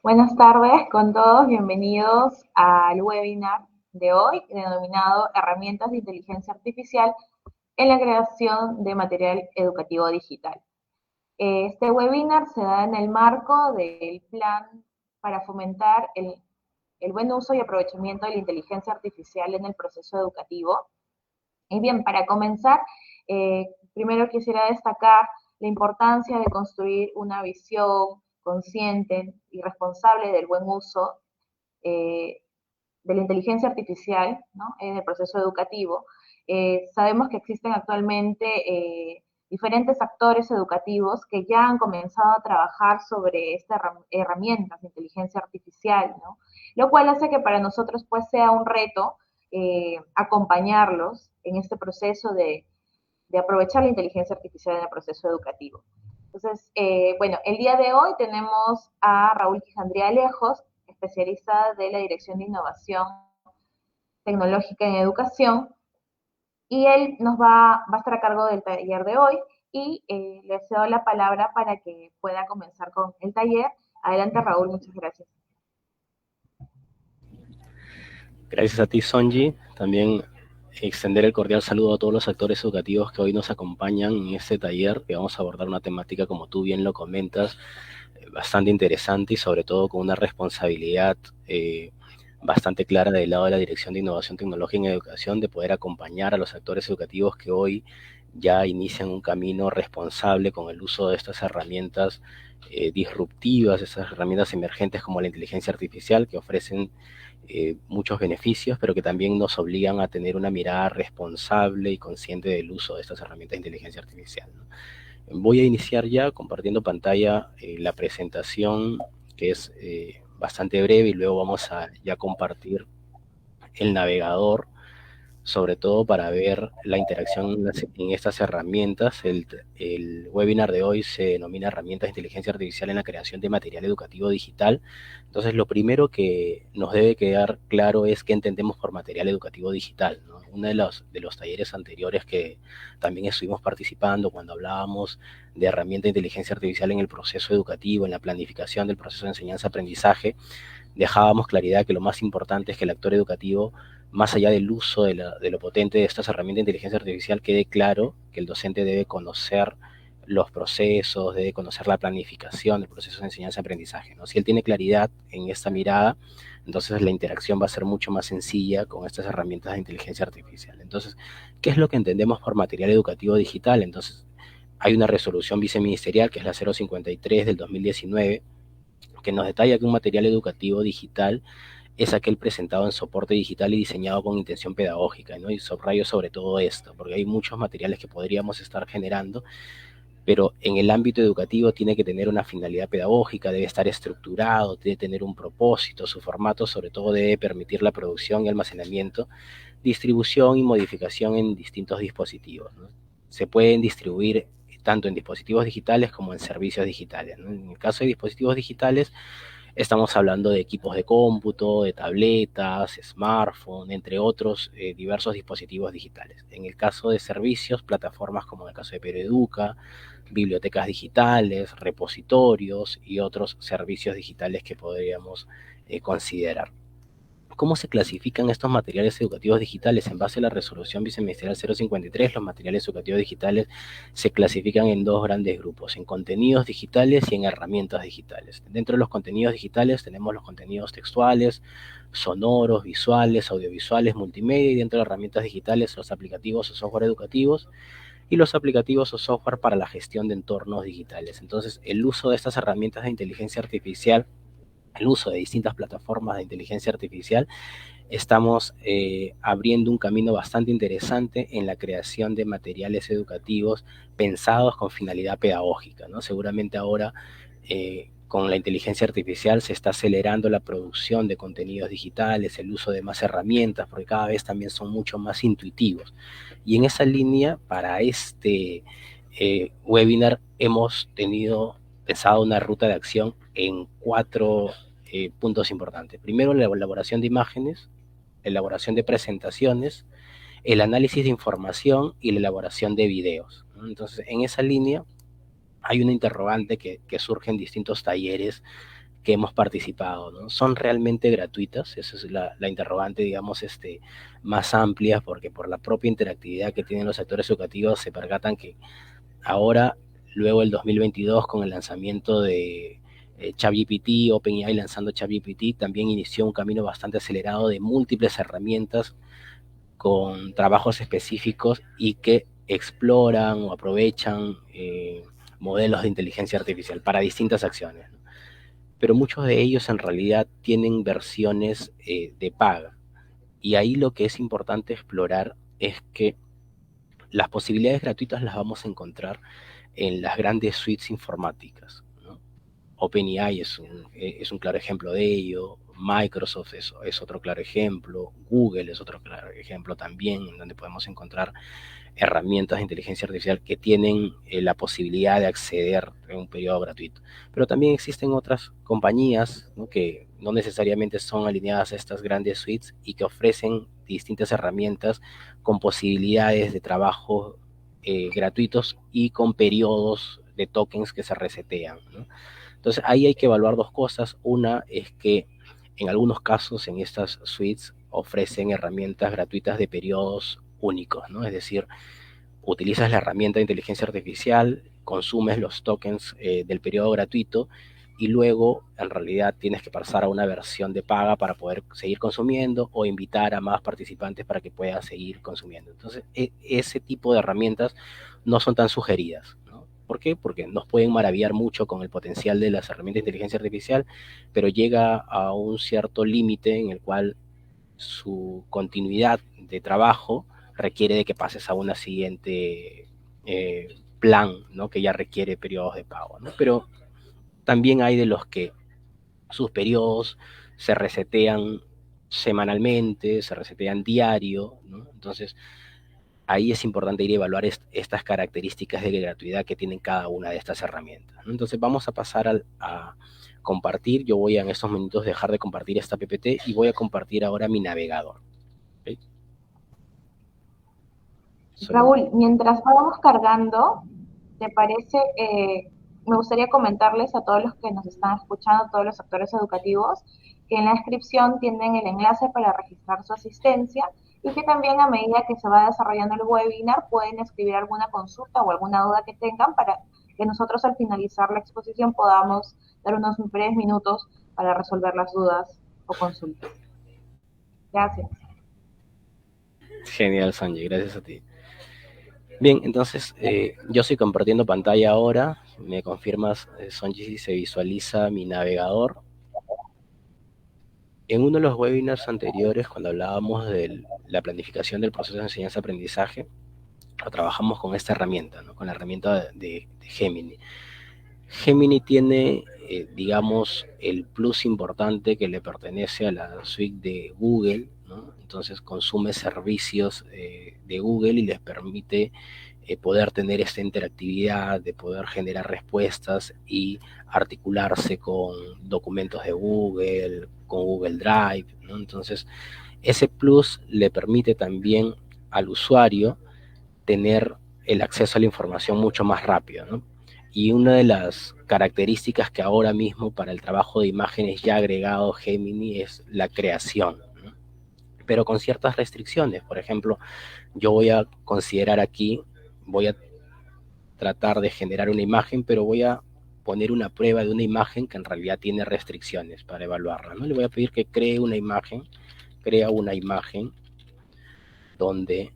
Buenas tardes con todos, bienvenidos al webinar de hoy denominado Herramientas de Inteligencia Artificial en la creación de material educativo digital. Este webinar se da en el marco del plan para fomentar el buen uso y aprovechamiento de la inteligencia artificial en el proceso educativo. Y bien, para comenzar, primero quisiera destacar la importancia de construir una visión consciente y responsable del buen uso eh, de la inteligencia artificial, ¿no?, en el proceso educativo. Sabemos que existen actualmente diferentes actores educativos que ya han comenzado a trabajar sobre estas herramientas de inteligencia artificial, ¿no? Lo cual hace que para nosotros pues sea un reto acompañarlos en este proceso de aprovechar la inteligencia artificial en el proceso educativo. Entonces, bueno, el día de hoy tenemos a Raúl Quijandría Alejos, especialista de la Dirección de Innovación Tecnológica en Educación, y él va a estar a cargo del taller de hoy y le cedo la palabra para que pueda comenzar con el taller. Adelante, Raúl, muchas gracias. Gracias a ti, Sonji. También extender el cordial saludo a todos los actores educativos que hoy nos acompañan en este taller, que vamos a abordar una temática, como tú bien lo comentas, bastante interesante y sobre todo con una responsabilidad bastante clara del lado de la Dirección de Innovación Tecnológica en Educación, de poder acompañar a los actores educativos que hoy ya inician un camino responsable con el uso de estas herramientas disruptivas, estas herramientas emergentes como la inteligencia artificial, que ofrecen muchos beneficios, pero que también nos obligan a tener una mirada responsable y consciente del uso de estas herramientas de inteligencia artificial, ¿no? Voy a iniciar ya compartiendo pantalla la presentación, que es bastante breve, y luego vamos a ya compartir el navegador, sobre todo para ver la interacción en estas herramientas. El webinar de hoy se denomina Herramientas de Inteligencia Artificial en la Creación de Material Educativo Digital. Entonces, lo primero que nos debe quedar claro es qué entendemos por material educativo digital, ¿no? Uno de los talleres anteriores que también estuvimos participando, cuando hablábamos de herramienta de inteligencia artificial en el proceso educativo, en la planificación del proceso de enseñanza-aprendizaje, dejábamos claridad que lo más importante es que el actor educativo, más allá del uso de lo potente de estas herramientas de inteligencia artificial, quede claro que el docente debe conocer los procesos, debe conocer la planificación del proceso de enseñanza-aprendizaje, ¿no? Si él tiene claridad en esta mirada, entonces la interacción va a ser mucho más sencilla con estas herramientas de inteligencia artificial. Entonces, ¿qué es lo que entendemos por material educativo digital? Entonces, hay una resolución viceministerial, que es la 053 del 2019, que nos detalla que un material educativo digital es aquel presentado en soporte digital y diseñado con intención pedagógica, ¿no? Y subrayo sobre todo esto, porque hay muchos materiales que podríamos estar generando, pero en el ámbito educativo tiene que tener una finalidad pedagógica, debe estar estructurado, debe tener un propósito, su formato sobre todo debe permitir la producción y almacenamiento, distribución y modificación en distintos dispositivos, ¿no? Se pueden distribuir tanto en dispositivos digitales como en servicios digitales, ¿no? En el caso de dispositivos digitales, estamos hablando de equipos de cómputo, de tabletas, smartphone, entre otros diversos dispositivos digitales. En el caso de servicios, plataformas como en el caso de Pereduca, bibliotecas digitales, repositorios y otros servicios digitales que podríamos considerar. ¿Cómo se clasifican estos materiales educativos digitales? En base a la resolución viceministerial 053, los materiales educativos digitales se clasifican en dos grandes grupos, en contenidos digitales y en herramientas digitales. Dentro de los contenidos digitales tenemos los contenidos textuales, sonoros, visuales, audiovisuales, multimedia, y dentro de herramientas digitales los aplicativos o software educativos y los aplicativos o software para la gestión de entornos digitales. Entonces, el uso de estas herramientas de inteligencia artificial, el uso de distintas plataformas de inteligencia artificial, estamos abriendo un camino bastante interesante en la creación de materiales educativos pensados con finalidad pedagógica, ¿no? Seguramente ahora con la inteligencia artificial se está acelerando la producción de contenidos digitales, el uso de más herramientas, porque cada vez también son mucho más intuitivos. Y en esa línea, para este webinar hemos pensado una ruta de acción en cuatro puntos importantes. Primero, la elaboración de imágenes, elaboración de presentaciones, el análisis de información y la elaboración de videos. Entonces, en esa línea hay una interrogante que surge en distintos talleres que hemos participado, ¿no? ¿Son realmente gratuitas? Esa es la interrogante, digamos, más amplia, porque por la propia interactividad que tienen los sectores educativos se percatan que ahora, luego del 2022, con el lanzamiento de ChatGPT, OpenAI lanzando ChatGPT, también inició un camino bastante acelerado de múltiples herramientas con trabajos específicos y que exploran o aprovechan modelos de inteligencia artificial para distintas acciones, ¿no? Pero muchos de ellos en realidad tienen versiones de paga. Y ahí lo que es importante explorar es que las posibilidades gratuitas las vamos a encontrar en las grandes suites informáticas, ¿no? OpenAI es un claro ejemplo de ello, Microsoft es otro claro ejemplo, Google es otro claro ejemplo también, en donde podemos encontrar herramientas de inteligencia artificial que tienen la posibilidad de acceder en un periodo gratuito. Pero también existen otras compañías, ¿no?, que no necesariamente son alineadas a estas grandes suites y que ofrecen distintas herramientas con posibilidades de trabajo gratuitos y con periodos de tokens que se resetean, ¿no? Entonces ahí hay que evaluar dos cosas. Una es que en algunos casos en estas suites ofrecen herramientas gratuitas de periodos únicos, ¿no? Es decir, utilizas la herramienta de inteligencia artificial, consumes los tokens del periodo gratuito y luego en realidad tienes que pasar a una versión de paga para poder seguir consumiendo o invitar a más participantes para que puedan seguir consumiendo. Entonces, ese tipo de herramientas no son tan sugeridas, ¿no? ¿Por qué? Porque nos pueden maravillar mucho con el potencial de las herramientas de inteligencia artificial, pero llega a un cierto límite en el cual su continuidad de trabajo requiere de que pases a una siguiente plan, ¿no?, que ya requiere periodos de pago, ¿no? Pero también hay de los que sus periodos se resetean semanalmente, se resetean diario, ¿no? Entonces, ahí es importante ir a evaluar estas características de gratuidad que tienen cada una de estas herramientas, ¿no? Entonces, vamos a pasar a compartir. Yo voy a en estos minutos dejar de compartir esta PPT y voy a compartir ahora mi navegador. ¿Okay? Raúl, mientras vamos cargando, ¿te parece? Me gustaría comentarles a todos los que nos están escuchando, a todos los sectores educativos, que en la descripción tienen el enlace para registrar su asistencia y que también a medida que se va desarrollando el webinar pueden escribir alguna consulta o alguna duda que tengan para que nosotros al finalizar la exposición podamos dar unos breves minutos para resolver las dudas o consultas. Gracias. Genial, Sanjay, gracias a ti. Bien, entonces yo estoy compartiendo pantalla ahora. Me confirmas, Sonji, si se visualiza mi navegador. En uno de los webinars anteriores, cuando hablábamos de la planificación del proceso de enseñanza-aprendizaje, trabajamos con esta herramienta, ¿no?, con la herramienta de Gemini. Gemini tiene, digamos, el plus importante que le pertenece a la suite de Google, ¿no? Entonces consume servicios de Google y les permite poder tener esta interactividad, de poder generar respuestas y articularse con documentos de Google, con Google Drive, ¿no? Entonces, ese plus le permite también al usuario tener el acceso a la información mucho más rápido, ¿no? Y una de las características que ahora mismo para el trabajo de imágenes ya agregado Gemini es la creación, ¿no?, pero con ciertas restricciones. Por ejemplo, yo voy a considerar aquí, voy a tratar de generar una imagen, pero voy a poner una prueba de una imagen que en realidad tiene restricciones para evaluarla, ¿no? Le voy a pedir que cree una imagen, crea una imagen donde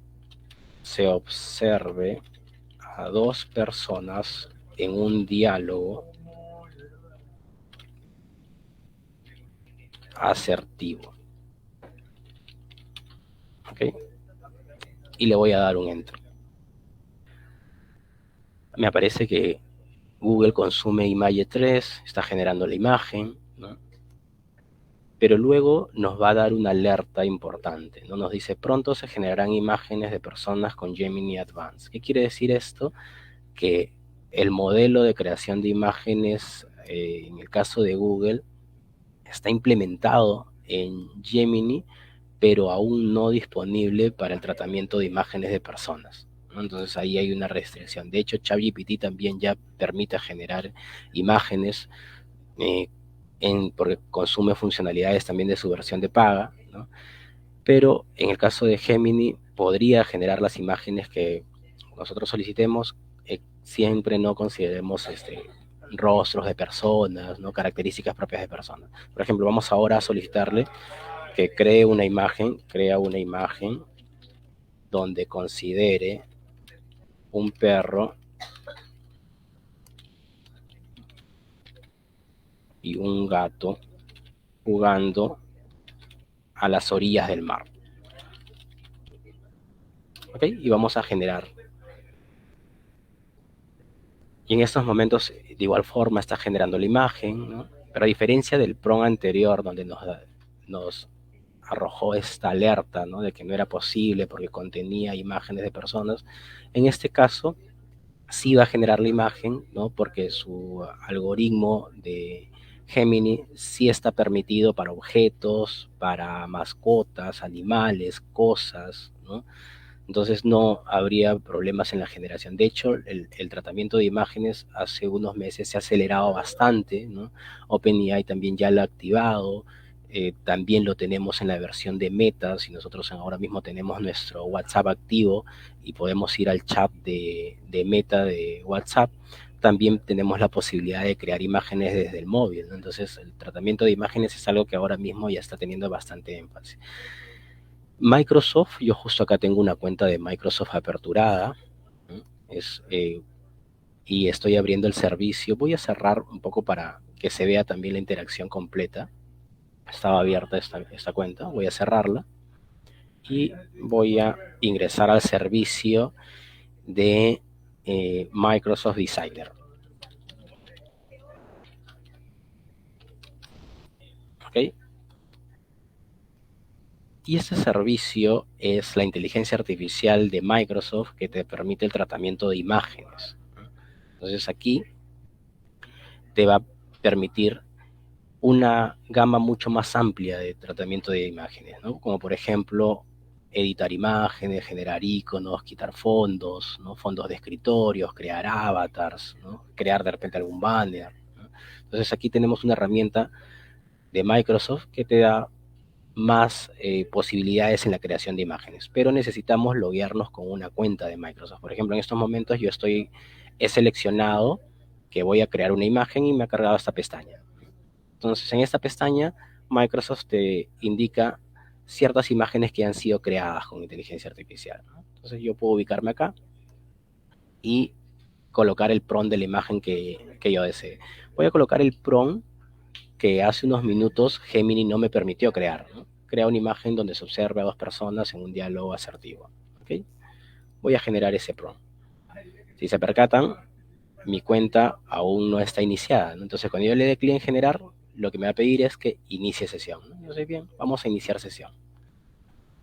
se observe a dos personas en un diálogo asertivo. ¿Ok? Y le voy a dar un enter. Me aparece que Google consume Image 3, está generando la imagen, ¿no? Pero luego nos va a dar una alerta importante, ¿no? Nos dice, pronto se generarán imágenes de personas con Gemini Advanced. ¿Qué quiere decir esto? Que el modelo de creación de imágenes, en el caso de Google, está implementado en Gemini, pero aún no disponible para el tratamiento de imágenes de personas, ¿no? Entonces ahí hay una restricción. De hecho, ChatGPT también ya permite generar imágenes porque consume funcionalidades también de su versión de paga, ¿no? Pero en el caso de Gemini podría generar las imágenes que nosotros solicitemos, siempre no consideremos rostros de personas, ¿no? Características propias de personas. Por ejemplo, vamos ahora a solicitarle que crea una imagen donde considere un perro y un gato jugando a las orillas del mar. ¿Ok? Y vamos a generar. Y en estos momentos, de igual forma, está generando la imagen, ¿no? Pero a diferencia del prompt anterior, donde nos arrojó esta alerta, ¿no? De que no era posible porque contenía imágenes de personas, en este caso sí va a generar la imagen, ¿no? Porque su algoritmo de Gemini sí está permitido para objetos, para mascotas, animales, cosas, ¿no? Entonces no habría problemas en la generación. De hecho, el tratamiento de imágenes hace unos meses se ha acelerado bastante, ¿no? OpenAI también ya lo ha activado, también lo tenemos en la versión de Meta, si nosotros ahora mismo tenemos nuestro WhatsApp activo y podemos ir al chat de Meta de WhatsApp, también tenemos la posibilidad de crear imágenes desde el móvil, ¿no? Entonces el tratamiento de imágenes es algo que ahora mismo ya está teniendo bastante énfasis. Microsoft, yo justo acá tengo una cuenta de Microsoft aperturada, ¿no? Y estoy abriendo el servicio. Voy a cerrar un poco para que se vea también la interacción completa. Estaba abierta esta cuenta, voy a cerrarla y voy a ingresar al servicio de Microsoft Designer. ¿Ok? Y este servicio es la inteligencia artificial de Microsoft que te permite el tratamiento de imágenes. Entonces aquí te va a permitir una gama mucho más amplia de tratamiento de imágenes, ¿no? Como por ejemplo editar imágenes, generar iconos, quitar fondos, ¿no? Fondos de escritorios, crear avatars, ¿no? Crear de repente algún banner, ¿no? Entonces aquí tenemos una herramienta de Microsoft que te da más posibilidades en la creación de imágenes, pero necesitamos loguearnos con una cuenta de Microsoft. Por ejemplo, en estos momentos he seleccionado que voy a crear una imagen y me ha cargado esta pestaña. Entonces, en esta pestaña, Microsoft te indica ciertas imágenes que han sido creadas con inteligencia artificial, ¿no? Entonces, yo puedo ubicarme acá y colocar el prompt de la imagen que yo desee. Voy a colocar el prompt que hace unos minutos Gemini no me permitió crear, ¿no? Crea una imagen donde se observa a dos personas en un diálogo asertivo. ¿Okay? Voy a generar ese prompt. Si se percatan, mi cuenta aún no está iniciada, ¿no? Entonces, cuando yo le dé clic en generar, lo que me va a pedir es que inicie sesión, ¿no? Yo sé bien, vamos a iniciar sesión.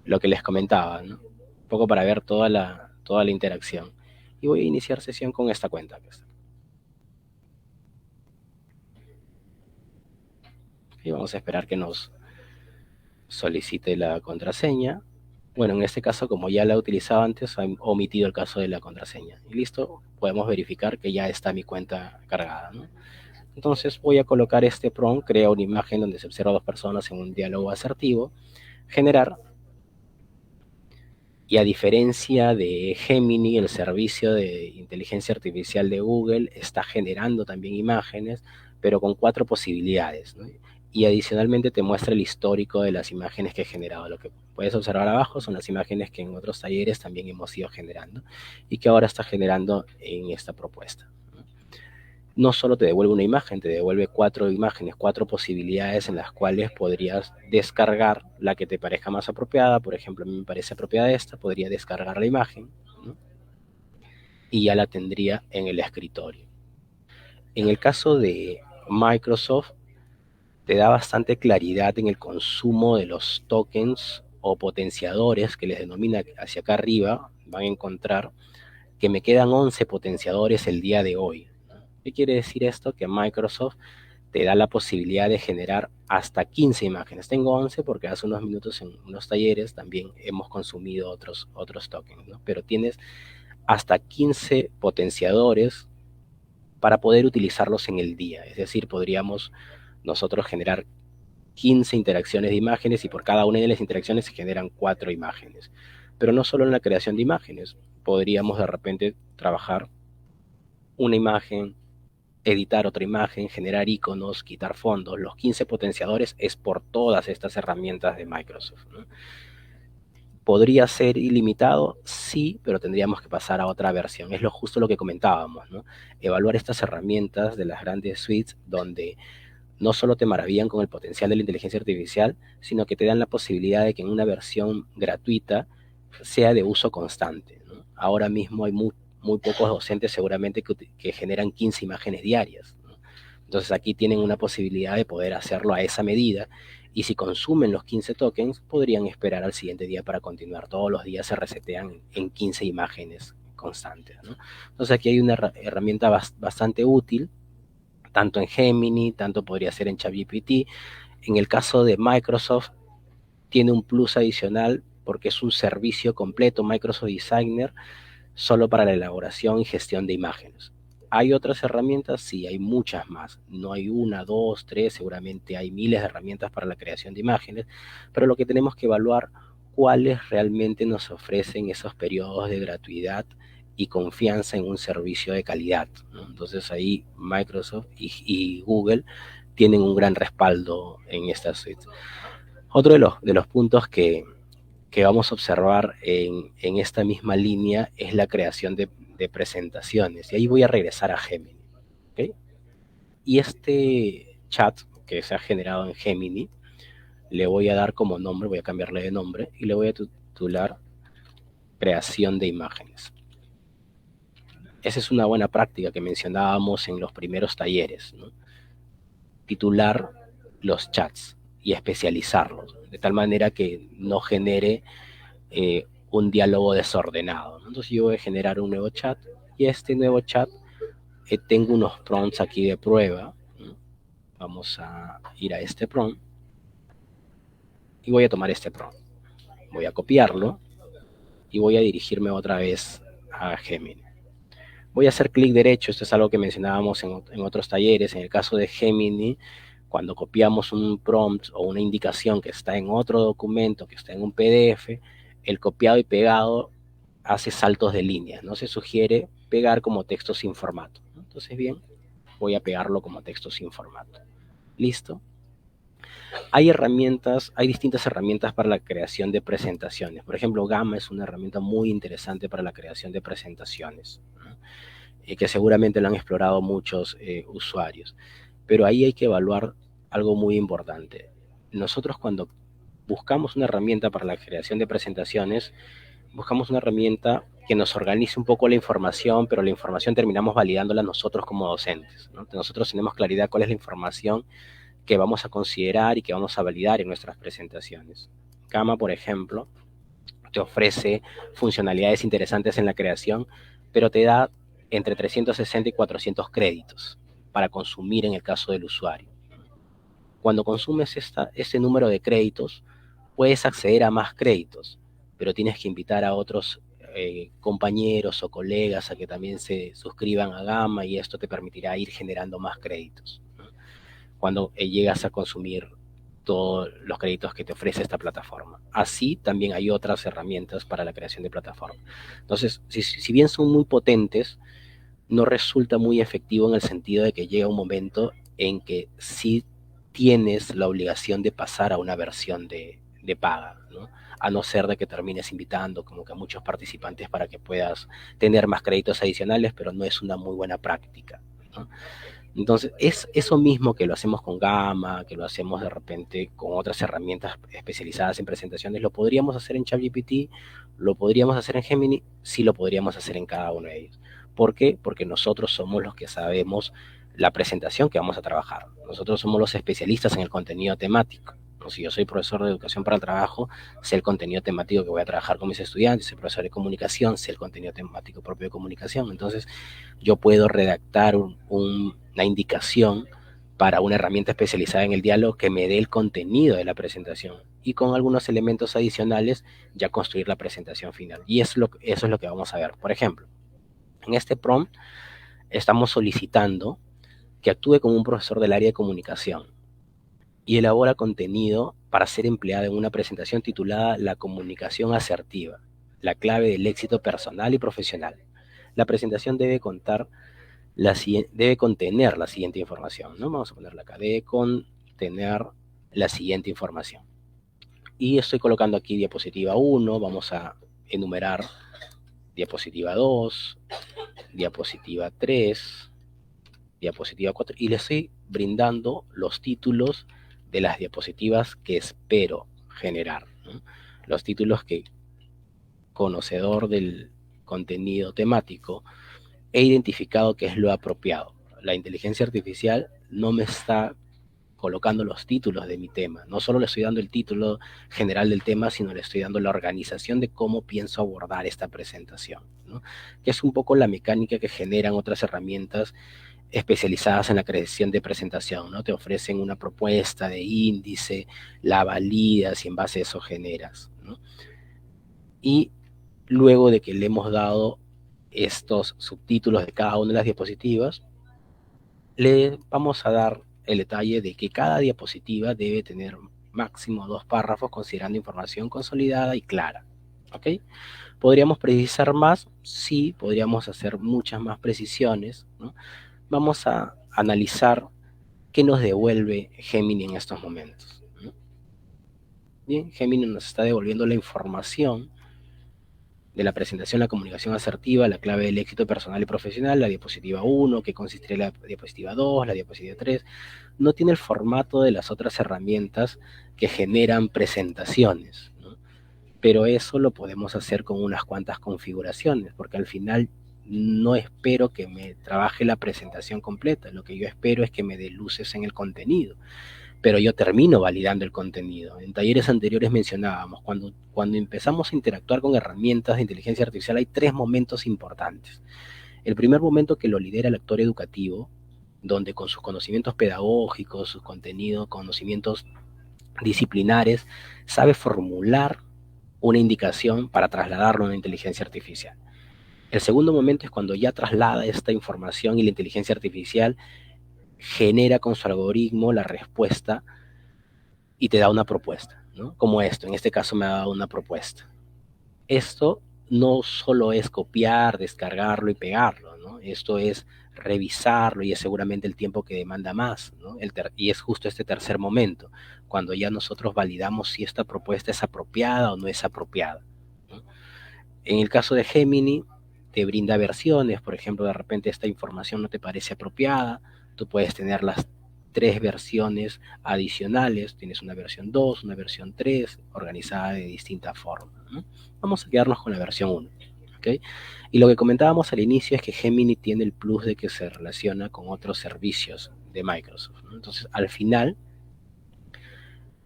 Lo que les comentaba, ¿no? Un poco para ver toda la interacción. Y voy a iniciar sesión con esta cuenta. Y vamos a esperar que nos solicite la contraseña. Bueno, en este caso, como ya la he utilizado antes, he omitido el caso de la contraseña. Y listo, podemos verificar que ya está mi cuenta cargada, ¿no? Entonces voy a colocar este prompt, crea una imagen donde se observa a dos personas en un diálogo asertivo, generar, y a diferencia de Gemini, el servicio de inteligencia artificial de Google está generando también imágenes, pero con 4 posibilidades, ¿no? Y adicionalmente te muestra el histórico de las imágenes que he generado. Lo que puedes observar abajo son las imágenes que en otros talleres también hemos ido generando y que ahora está generando en esta propuesta. No solo te devuelve una imagen, te devuelve 4 imágenes, 4 posibilidades en las cuales podrías descargar la que te parezca más apropiada. Por ejemplo, a mí me parece apropiada esta, podría descargar la imagen, ¿no? Y ya la tendría en el escritorio. En el caso de Microsoft, te da bastante claridad en el consumo de los tokens o potenciadores que les denomina hacia acá arriba. Van a encontrar que me quedan 11 potenciadores el día de hoy. ¿Qué quiere decir esto? Que Microsoft te da la posibilidad de generar hasta 15 imágenes. Tengo 11 porque hace unos minutos en unos talleres también hemos consumido otros tokens, ¿no? Pero tienes hasta 15 potenciadores para poder utilizarlos en el día. Es decir, podríamos nosotros generar 15 interacciones de imágenes y por cada una de las interacciones se generan 4 imágenes. Pero no solo en la creación de imágenes, podríamos de repente trabajar una imagen, editar otra imagen, generar iconos, quitar fondos. Los 15 potenciadores es por todas estas herramientas de Microsoft, ¿no? ¿Podría ser ilimitado? Sí, pero tendríamos que pasar a otra versión. Es justo lo que comentábamos, ¿no? Evaluar estas herramientas de las grandes suites donde no solo te maravillan con el potencial de la inteligencia artificial, sino que te dan la posibilidad de que en una versión gratuita sea de uso constante, ¿no? Ahora mismo hay muy pocos docentes seguramente que generan 15 imágenes diarias, ¿no? Entonces aquí tienen una posibilidad de poder hacerlo a esa medida y si consumen los 15 tokens podrían esperar al siguiente día para continuar. Todos los días se resetean en 15 imágenes constantes, ¿no? Entonces aquí hay una herramienta bastante útil, tanto en Gemini, tanto podría ser en ChatGPT. En el caso de Microsoft, tiene un plus adicional porque es un servicio completo, Microsoft Designer, solo para la elaboración y gestión de imágenes. ¿Hay otras herramientas? Sí, hay muchas más. No hay una, dos, tres, seguramente hay miles de herramientas para la creación de imágenes, pero lo que tenemos que evaluar cuáles realmente nos ofrecen esos periodos de gratuidad y confianza en un servicio de calidad, ¿no? Entonces ahí Microsoft y Google tienen un gran respaldo en esta suite. Otro de los puntos que vamos a observar en esta misma línea es la creación de presentaciones. Y ahí voy a regresar a Gemini, ¿okay? Y este chat que se ha generado en Gemini, le voy a dar como nombre, voy a cambiarle de nombre y le voy a titular creación de imágenes. Esa es una buena práctica que mencionábamos en los primeros talleres, ¿no? Titular los chats y especializarlos, de tal manera que no genere un diálogo desordenado, ¿no? Entonces yo voy a generar un nuevo chat y este nuevo chat tengo unos prompts aquí de prueba, ¿no? Vamos a ir a este prompt y voy a tomar este prompt. Voy a copiarlo y voy a dirigirme otra vez a Gemini. Voy a hacer clic derecho, esto es algo que mencionábamos en otros talleres. En el caso de Gemini, cuando copiamos un prompt o una indicación que está en otro documento, que está en un PDF, el copiado y pegado hace saltos de líneas, ¿no? Se sugiere pegar como texto sin formato, ¿no? Entonces, bien, voy a pegarlo como texto sin formato. ¿Listo? Hay distintas herramientas para la creación de presentaciones. Por ejemplo, Gamma es una herramienta muy interesante para la creación de presentaciones, ¿no? Que seguramente la han explorado muchos usuarios. Pero ahí hay que evaluar algo muy importante. Nosotros cuando buscamos una herramienta para la creación de presentaciones, buscamos una herramienta que nos organice un poco la información, pero la información terminamos validándola nosotros como docentes, ¿no? Nosotros tenemos claridad cuál es la información que vamos a considerar y que vamos a validar en nuestras presentaciones. Gamma, por ejemplo, te ofrece funcionalidades interesantes en la creación, pero te da entre 360 y 400 créditos para consumir en el caso del usuario. Cuando consumes este número de créditos, puedes acceder a más créditos, pero tienes que invitar a otros compañeros o colegas a que también se suscriban a Gamma y esto te permitirá ir generando más créditos, ¿no? Cuando llegas a consumir todos los créditos que te ofrece esta plataforma. Así también hay otras herramientas para la creación de plataformas. Entonces, si bien son muy potentes, no resulta muy efectivo en el sentido de que llega un momento en que sí tienes la obligación de pasar a una versión de paga, ¿no? A no ser de que termines invitando como que a muchos participantes para que puedas tener más créditos adicionales, pero no es una muy buena práctica, ¿no? Entonces, es eso mismo que lo hacemos con Gamma, que lo hacemos de repente con otras herramientas especializadas en presentaciones, lo podríamos hacer en ChatGPT, lo podríamos hacer en Gemini, sí lo podríamos hacer en cada uno de ellos. ¿Por qué? Porque nosotros somos los que sabemos la presentación que vamos a trabajar. Nosotros somos los especialistas en el contenido temático. Si yo soy profesor de educación para el trabajo, sé el contenido temático que voy a trabajar con mis estudiantes, soy profesor de comunicación, sé el contenido temático propio de comunicación. Entonces, yo puedo redactar una indicación para una herramienta especializada en el diálogo que me dé el contenido de la presentación y con algunos elementos adicionales ya construir la presentación final. Y eso es lo que vamos a ver. Por ejemplo, en este prompt estamos solicitando que actúe como un profesor del área de comunicación. y elabora contenido para ser empleado en una presentación titulada La comunicación asertiva, la clave del éxito personal y profesional. La presentación debe contener la siguiente información, ¿no? Vamos a ponerla acá, debe contener la siguiente información. Y estoy colocando aquí diapositiva 1, vamos a enumerar diapositiva 2, diapositiva 3, diapositiva 4, y le estoy brindando los títulos de las diapositivas que espero generar, ¿no? Los títulos que, conocedor del contenido temático, he identificado que es lo apropiado. La inteligencia artificial no me está colocando los títulos de mi tema. No solo le estoy dando el título general del tema, sino le estoy dando la organización de cómo pienso abordar esta presentación, ¿no? Que es un poco la mecánica que generan otras herramientas especializadas en la creación de presentación, ¿no? Te ofrecen una propuesta de índice, la validas y en base a eso generas, ¿no? Y luego de que le hemos dado estos subtítulos de cada una de las diapositivas, le vamos a dar el detalle de que cada diapositiva debe tener máximo 2 párrafos considerando información consolidada y clara, ¿ok? ¿Podríamos precisar más? Sí, podríamos hacer muchas más precisiones, ¿no? Vamos a analizar qué nos devuelve Gemini en estos momentos, ¿no? Bien, Gemini nos está devolviendo la información de la presentación, la comunicación asertiva, la clave del éxito personal y profesional, la diapositiva 1, que consistiría la diapositiva 2, la diapositiva 3, no tiene el formato de las otras herramientas que generan presentaciones, ¿no? Pero eso lo podemos hacer con unas cuantas configuraciones, porque al final no espero que me trabaje la presentación completa, lo que yo espero es que me dé luces en el contenido, pero yo termino validando el contenido. En talleres anteriores mencionábamos, cuando empezamos a interactuar con herramientas de inteligencia artificial hay 3 momentos importantes. El primer momento, que lo lidera el actor educativo, donde con sus conocimientos pedagógicos, sus contenidos, conocimientos disciplinares, sabe formular una indicación para trasladarlo a una inteligencia artificial. El segundo momento es cuando ya traslada esta información y la inteligencia artificial genera con su algoritmo la respuesta y te da una propuesta, ¿no? Como esto, en este caso me ha dado una propuesta. Esto no solo es copiar, descargarlo y pegarlo, ¿no? Esto es revisarlo y es seguramente el tiempo que demanda más, ¿no? Y es justo este tercer momento, cuando ya nosotros validamos si esta propuesta es apropiada o no es apropiada, ¿no? En el caso de Gemini, te brinda versiones, por ejemplo, de repente esta información no te parece apropiada, tú puedes tener las 3 versiones adicionales, tienes una versión 2, una versión 3, organizada de distinta forma, ¿no? Vamos a quedarnos con la versión 1, ¿ok? Y lo que comentábamos al inicio es que Gemini tiene el plus de que se relaciona con otros servicios de Microsoft, ¿no? Entonces, al final,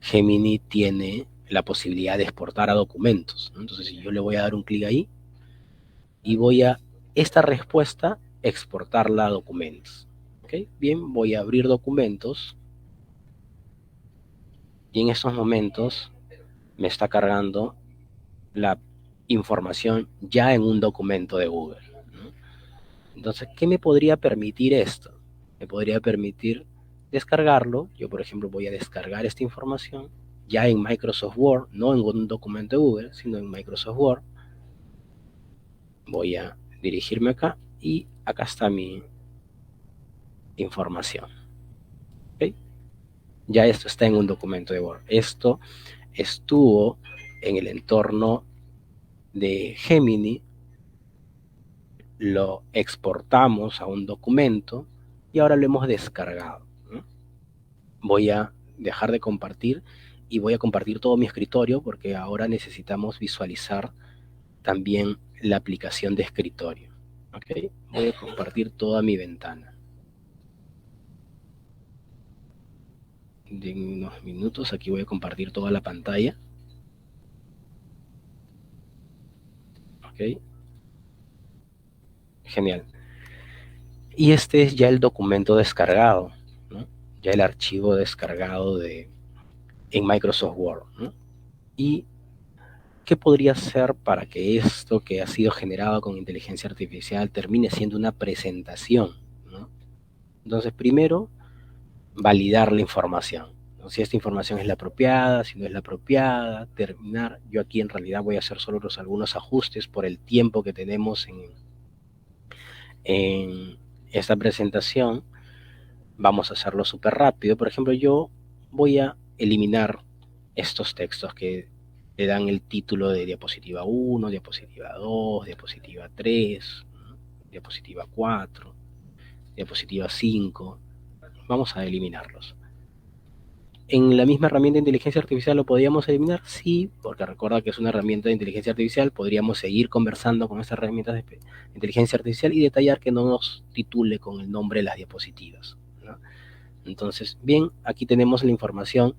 Gemini tiene la posibilidad de exportar a documentos, ¿no? Entonces, si yo le voy a dar un clic ahí y voy a esta respuesta exportarla a documentos, ¿ok? Bien, voy a abrir documentos y en estos momentos me está cargando la información ya en un documento de Google, ¿no? Entonces, ¿qué me podría permitir esto? Me podría permitir descargarlo. Yo, por ejemplo, voy a descargar esta información ya en Microsoft Word, no en un documento de Google, sino en Microsoft Word. Voy a dirigirme acá y acá está mi información, ¿okay? Ya esto está en un documento de Word. Esto estuvo en el entorno de Gemini, lo exportamos a un documento y ahora lo hemos descargado, ¿no? Voy a dejar de compartir y voy a compartir todo mi escritorio porque ahora necesitamos visualizar también la aplicación de escritorio, ¿ok? Voy a compartir toda mi ventana. En unos minutos aquí voy a compartir toda la pantalla, ¿ok? Genial. Y este es ya el documento descargado, ¿no? Ya el archivo descargado en Microsoft Word, ¿no? Y ¿qué podría hacer para que esto que ha sido generado con inteligencia artificial termine siendo una presentación, ¿no? Entonces, primero, validar la información, Si esta información es la apropiada, si no es la apropiada, terminar. Yo aquí en realidad voy a hacer solo algunos ajustes por el tiempo que tenemos en esta presentación. Vamos a hacerlo súper rápido. Por ejemplo, yo voy a eliminar estos textos que le dan el título de diapositiva 1, diapositiva 2, diapositiva 3, diapositiva 4, diapositiva 5. Vamos a eliminarlos. ¿En la misma herramienta de inteligencia artificial lo podríamos eliminar? Sí, porque recuerda que es una herramienta de inteligencia artificial. Podríamos seguir conversando con estas herramientas de inteligencia artificial y detallar que no nos titule con el nombre de las diapositivas, ¿no? Entonces, bien, aquí tenemos la información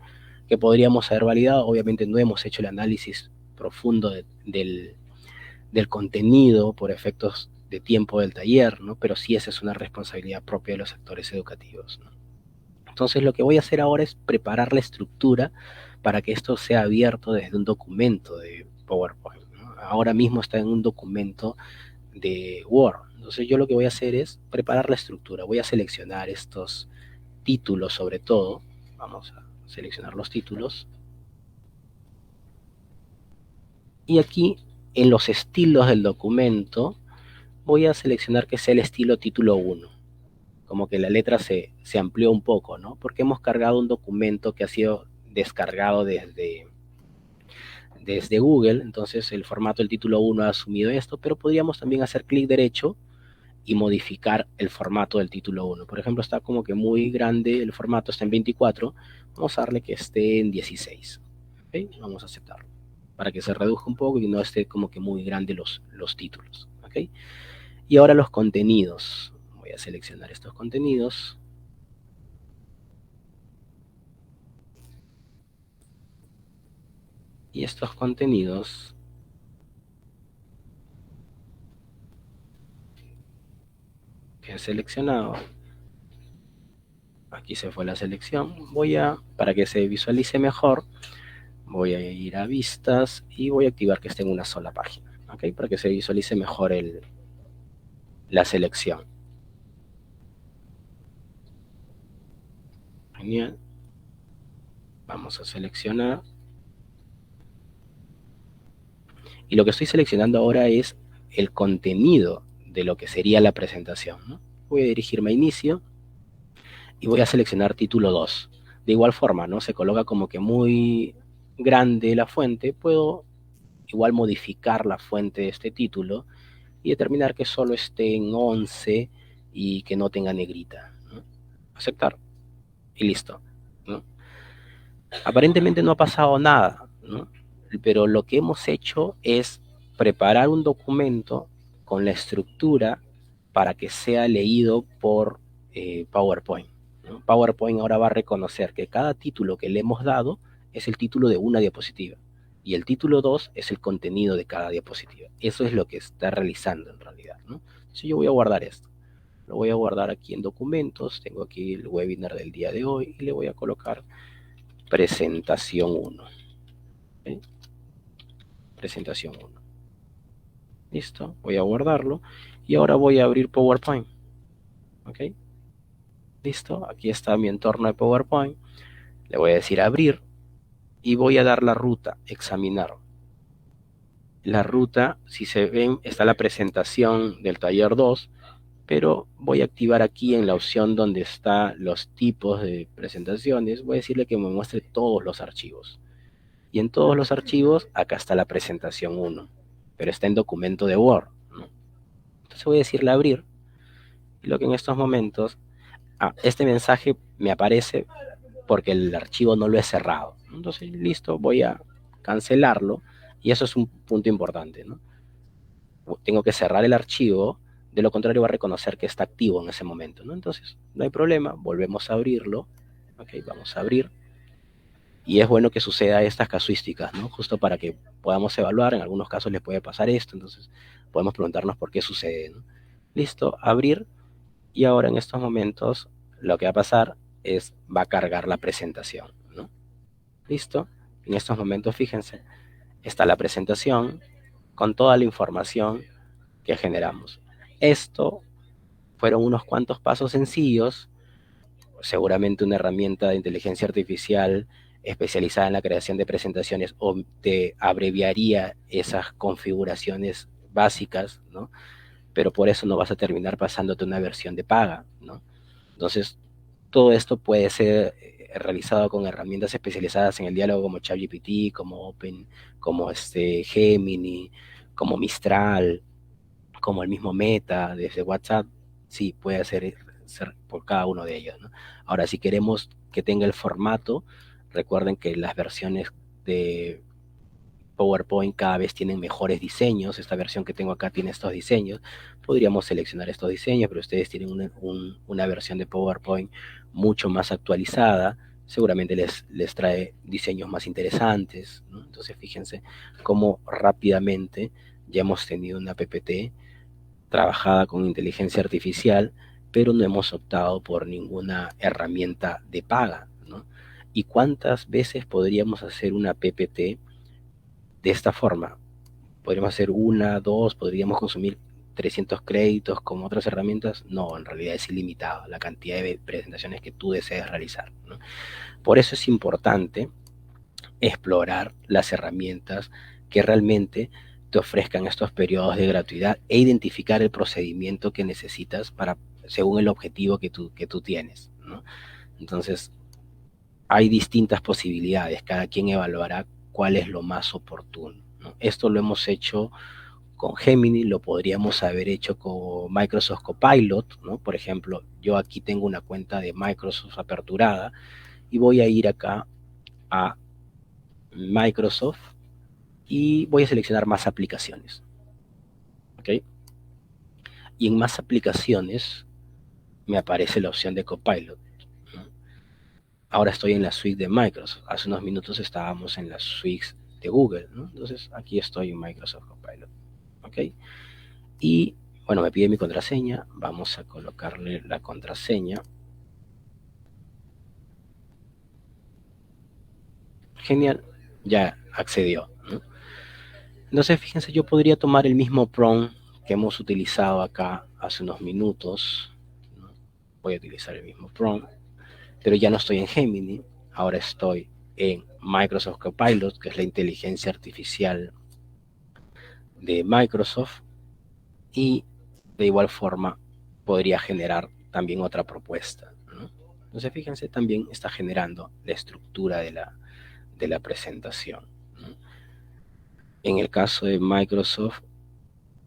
que podríamos haber validado. Obviamente no hemos hecho el análisis profundo del contenido por efectos de tiempo del taller, ¿no? Pero sí, esa es una responsabilidad propia de los actores educativos, ¿no? Entonces lo que voy a hacer ahora es preparar la estructura para que esto sea abierto desde un documento de PowerPoint, ¿no? Ahora mismo está en un documento de Word. Entonces yo lo que voy a hacer es preparar la estructura. Voy a seleccionar estos títulos sobre todo. Vamos a seleccionar los títulos. Y aquí en los estilos del documento voy a seleccionar que sea el estilo título 1. Como que la letra se amplió un poco, ¿no? Porque hemos cargado un documento que ha sido descargado desde Google. Entonces el formato del título 1 ha asumido esto, pero podríamos también hacer clic derecho y modificar el formato del título 1. Por ejemplo, está como que muy grande, el formato está en 24, vamos a darle que esté en 16. ¿Okay? Vamos a aceptarlo, para que se reduzca un poco y no esté como que muy grande los títulos. ¿Okay? Y ahora los contenidos. Voy a seleccionar estos contenidos. Y estos contenidos que he seleccionado, aquí se fue la selección, para que se visualice mejor, voy a ir a vistas y voy a activar que esté en una sola página, ¿okay? Para que se visualice mejor la selección. Genial. Vamos a seleccionar. Y lo que estoy seleccionando ahora es el contenido de lo que sería la presentación, ¿no? Voy a dirigirme a inicio y voy a seleccionar título 2. De igual forma, ¿no? Se coloca como que muy grande la fuente. Puedo igual modificar la fuente de este título y determinar que solo esté en 11 y que no tenga negrita, ¿no? Aceptar y listo, ¿no? Aparentemente no ha pasado nada, ¿no? Pero lo que hemos hecho es preparar un documento con la estructura para que sea leído por PowerPoint, ¿no? PowerPoint ahora va a reconocer que cada título que le hemos dado es el título de una diapositiva y el título 2 es el contenido de cada diapositiva. Eso es lo que está realizando en realidad, ¿no? Entonces yo voy a guardar esto. Lo voy a guardar aquí en documentos. Tengo aquí el webinar del día de hoy y le voy a colocar presentación 1. ¿Okay? Presentación 1. Listo, voy a guardarlo y ahora voy a abrir PowerPoint. ¿Ok? Listo, aquí está mi entorno de PowerPoint. Le voy a decir abrir y voy a dar la ruta, examinar. La ruta, si se ven, está la presentación del taller 2, pero voy a activar aquí en la opción donde está los tipos de presentaciones. Voy a decirle que me muestre todos los archivos. Y en todos los archivos, acá está la presentación 1, pero está en documento de Word, ¿no? Entonces voy a decirle abrir, y lo que en estos momentos, este mensaje me aparece porque el archivo no lo he cerrado. Entonces, listo, voy a cancelarlo, y eso es un punto importante, ¿no? Tengo que cerrar el archivo, de lo contrario va a reconocer que está activo en ese momento, ¿no? Entonces, no hay problema, volvemos a abrirlo, ok, vamos a abrir. Y es bueno que suceda estas casuísticas, ¿no? Justo para que podamos evaluar. En algunos casos les puede pasar esto, entonces podemos preguntarnos por qué sucede, ¿no? Listo, abrir. Y ahora en estos momentos lo que va a pasar es, va a cargar la presentación, ¿no? Listo. En estos momentos, fíjense, está la presentación con toda la información que generamos. Esto fueron unos cuantos pasos sencillos seguramente una herramienta de inteligencia artificial especializada en la creación de presentaciones o te abreviaría esas configuraciones básicas, ¿no? Pero por eso no vas a terminar pasándote una versión de paga, ¿no? Entonces, todo esto puede ser realizado con herramientas especializadas en el diálogo como ChatGPT, como Open, como Gemini, como Mistral, como el mismo Meta desde WhatsApp. Sí, puede ser por cada uno de ellos, ¿no? Ahora, si queremos que tenga el formato, recuerden que las versiones de PowerPoint cada vez tienen mejores diseños. Esta versión que tengo acá tiene estos diseños. Podríamos seleccionar estos diseños, pero ustedes tienen una versión de PowerPoint mucho más actualizada. Seguramente les trae diseños más interesantes, ¿no? Entonces fíjense cómo rápidamente ya hemos tenido una PPT trabajada con inteligencia artificial, pero no hemos optado por ninguna herramienta de paga, ¿no? ¿Y cuántas veces podríamos hacer una PPT de esta forma? Podríamos hacer una, dos, podríamos consumir 300 créditos como otras herramientas. No, en realidad es ilimitado la cantidad de presentaciones que tú desees realizar, ¿no? Por eso es importante explorar las herramientas que realmente te ofrezcan estos periodos de gratuidad e identificar el procedimiento que necesitas para, según el objetivo que tú tienes, ¿no? Entonces, hay distintas posibilidades, cada quien evaluará cuál es lo más oportuno, ¿no? Esto lo hemos hecho con Gemini, lo podríamos haber hecho con Microsoft Copilot, ¿no? Por ejemplo, yo aquí tengo una cuenta de Microsoft aperturada y voy a ir acá a Microsoft y voy a seleccionar más aplicaciones, ¿ok? Y en más aplicaciones me aparece la opción de Copilot, ¿no? Ahora estoy en la suite de Microsoft. Hace unos minutos estábamos en la suite de Google, ¿no? Entonces aquí estoy en Microsoft Copilot, ¿ok? Y bueno, me pide mi contraseña. Vamos a colocarle la contraseña. Genial, ya accedió, ¿no? Entonces, fíjense, yo podría tomar el mismo prompt que hemos utilizado acá hace unos minutos, ¿no? Voy a utilizar el mismo prompt, pero ya no estoy en Gemini, ahora estoy en Microsoft Copilot, que es la inteligencia artificial de Microsoft, y de igual forma podría generar también otra propuesta, ¿no? Entonces, fíjense, también está generando la estructura de la presentación, ¿no? En el caso de Microsoft,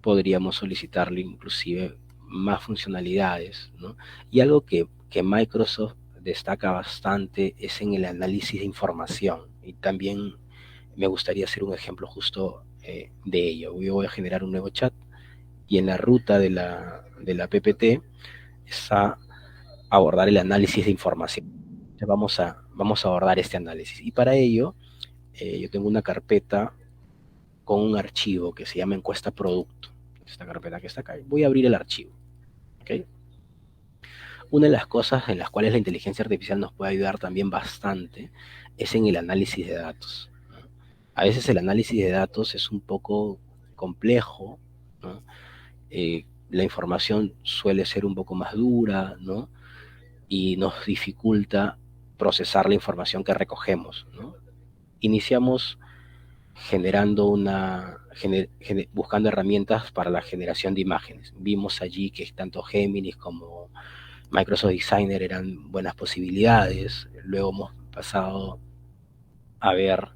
podríamos solicitarle inclusive más funcionalidades, ¿no? Y algo que Microsoft destaca bastante es en el análisis de información. Y también me gustaría hacer un ejemplo justo de ello. Yo voy a generar un nuevo chat y en la ruta de la PPT está abordar el análisis de información. Entonces vamos a abordar este análisis. Y para ello, yo tengo una carpeta con un archivo que se llama encuesta producto. Esta carpeta que está acá. Voy a abrir el archivo, ¿ok? Una de las cosas en las cuales la inteligencia artificial nos puede ayudar también bastante es en el análisis de datos, ¿no? A veces el análisis de datos es un poco complejo, ¿no? La información suele ser un poco más dura, ¿no? Y nos dificulta procesar la información que recogemos, ¿no? Iniciamos generando buscando herramientas para la generación de imágenes. Vimos allí que tanto Géminis como Microsoft Designer eran buenas posibilidades. Luego hemos pasado a ver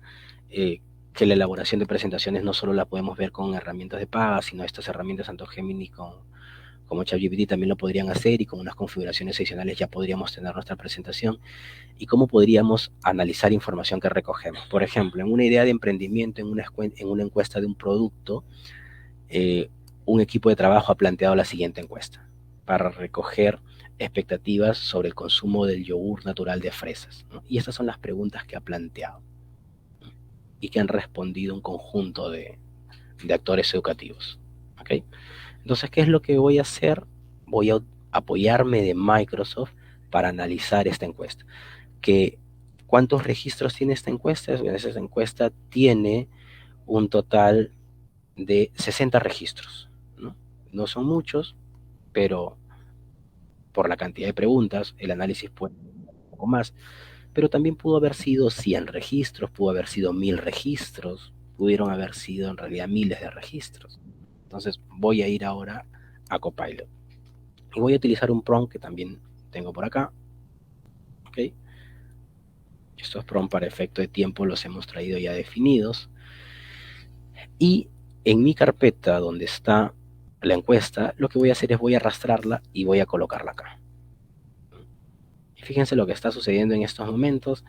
eh, que la elaboración de presentaciones no solo la podemos ver con herramientas de paga, sino estas herramientas, tanto Gemini como ChatGPT, también lo podrían hacer, y con unas configuraciones adicionales ya podríamos tener nuestra presentación. ¿Y cómo podríamos analizar información que recogemos? Por ejemplo, en una idea de emprendimiento, en una encuesta de un producto, eh, un equipo de trabajo ha planteado la siguiente encuesta para recoger expectativas sobre el consumo del yogur natural de fresas, ¿no? Y estas son las preguntas que ha planteado, ¿no? Y que han respondido un conjunto de actores educativos, ¿okay? Entonces, ¿qué es lo que voy a hacer? Voy a apoyarme de Microsoft para analizar esta encuesta. ¿Cuántos registros tiene esta encuesta? Esta encuesta tiene un total de 60 registros, ¿no? No son muchos, pero por la cantidad de preguntas, el análisis puede ser un poco más, pero también pudo haber sido 100 registros, pudo haber sido 1000 registros, pudieron haber sido en realidad miles de registros. Entonces voy a ir ahora a Copilot y voy a utilizar un prompt que también tengo por acá. ¿Ok? Estos prompts para efecto de tiempo los hemos traído ya definidos. Y en mi carpeta donde está la encuesta, lo que voy a hacer es voy a arrastrarla y voy a colocarla acá. Y fíjense lo que está sucediendo en estos momentos.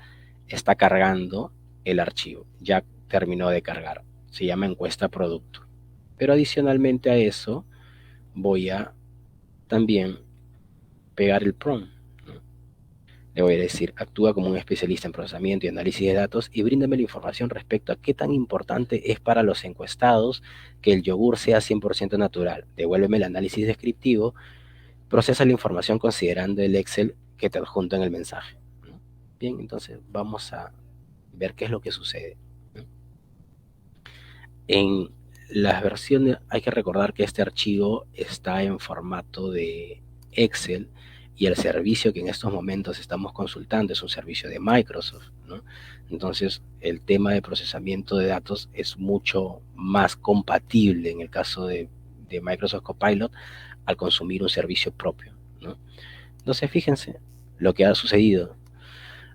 Está cargando el archivo. Ya terminó de cargar. Se llama encuesta producto. Pero adicionalmente a eso, voy a también pegar el prompt. Le voy a decir, actúa como un especialista en procesamiento y análisis de datos y bríndame la información respecto a qué tan importante es para los encuestados que el yogur sea 100% natural. Devuélveme el análisis descriptivo, procesa la información considerando el Excel que te adjunto en el mensaje. Bien, entonces vamos a ver qué es lo que sucede. En las versiones hay que recordar que este archivo está en formato de Excel y el servicio que en estos momentos estamos consultando es un servicio de Microsoft, ¿no? Entonces el tema de procesamiento de datos es mucho más compatible en el caso de Microsoft Copilot al consumir un servicio propio, ¿no? Entonces fíjense lo que ha sucedido.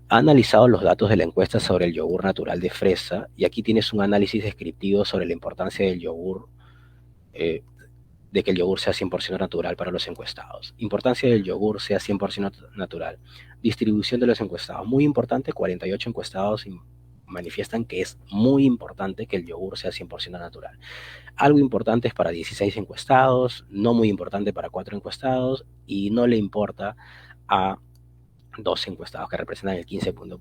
Ha analizado los datos de la encuesta sobre el yogur natural de fresa y aquí tienes un análisis descriptivo sobre la importancia del yogur, de que el yogur sea 100% natural para los encuestados. Importancia del yogur sea 100% natural. Distribución de los encuestados. Muy importante, 48 encuestados manifiestan que es muy importante que el yogur sea 100% natural. Algo importante es para 16 encuestados, no muy importante para 4 encuestados y no le importa a 2 encuestados que representan el 15%.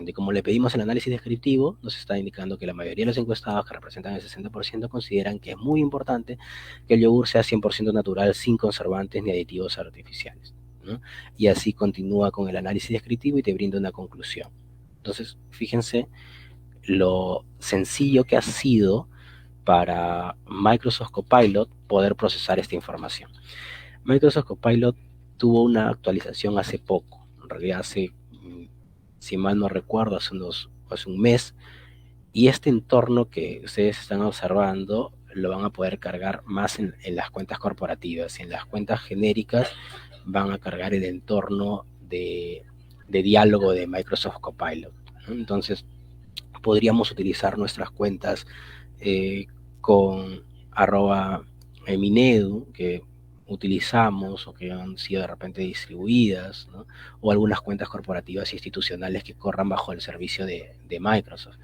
Y como le pedimos el análisis descriptivo, nos está indicando que la mayoría de los encuestados que representan el 60% consideran que es muy importante que el yogur sea 100% natural sin conservantes ni aditivos artificiales, ¿no? Y así continúa con el análisis descriptivo y te brinda una conclusión. Entonces, fíjense lo sencillo que ha sido para Microsoft Copilot poder procesar esta información. Microsoft Copilot tuvo una actualización hace poco, en realidad hace, si mal no recuerdo, hace un mes, y este entorno que ustedes están observando lo van a poder cargar más en las cuentas corporativas. En las cuentas genéricas van a cargar el entorno de diálogo de Microsoft Copilot, ¿no? Entonces podríamos utilizar nuestras cuentas con @minedu, que utilizamos o que han sido de repente distribuidas, ¿no? O algunas cuentas corporativas e institucionales que corran bajo el servicio de Microsoft.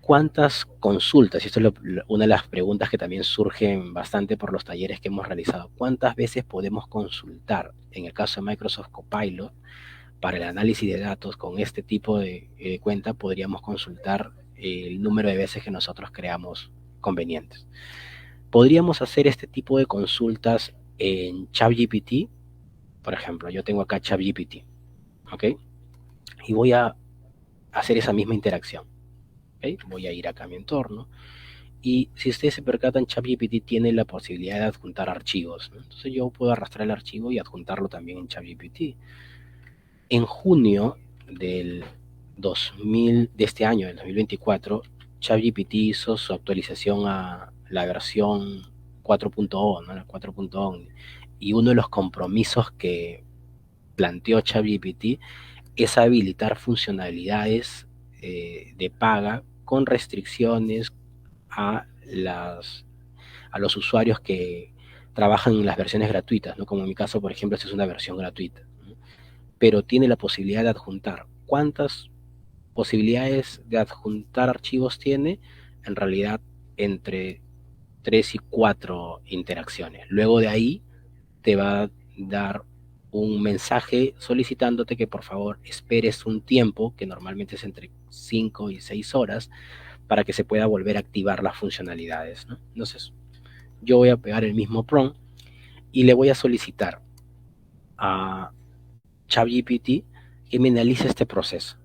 ¿Cuántas consultas? Y esto es una de las preguntas que también surgen bastante por los talleres que hemos realizado. ¿Cuántas veces podemos consultar, en el caso de Microsoft Copilot, para el análisis de datos con este tipo de cuenta? Podríamos consultar el número de veces que nosotros creamos convenientes. Podríamos hacer este tipo de consultas en ChatGPT. Por ejemplo, yo tengo acá ChatGPT, ¿ok? Y voy a hacer esa misma interacción, ¿ok? Voy a ir acá a mi entorno. Y si ustedes se percatan, ChatGPT tiene la posibilidad de adjuntar archivos, ¿no? Entonces yo puedo arrastrar el archivo y adjuntarlo también en ChatGPT. En junio del de este año, del 2024, ChatGPT hizo su actualización a la versión 4.0, ¿no? La 4.0. Y uno de los compromisos que planteó ChatGPT es habilitar funcionalidades de paga con restricciones a los usuarios que trabajan en las versiones gratuitas, ¿no? Como en mi caso, por ejemplo, esta es una versión gratuita, ¿no? Pero tiene la posibilidad de adjuntar. ¿Cuántas posibilidades de adjuntar archivos tiene? En realidad, entre 3 y 4 interacciones. Luego de ahí, te va a dar un mensaje solicitándote que por favor esperes un tiempo, que normalmente es entre 5 y 6 horas, para que se pueda volver a activar las funcionalidades, ¿no? Entonces, yo voy a pegar el mismo prompt y le voy a solicitar a ChatGPT que me analice este proceso.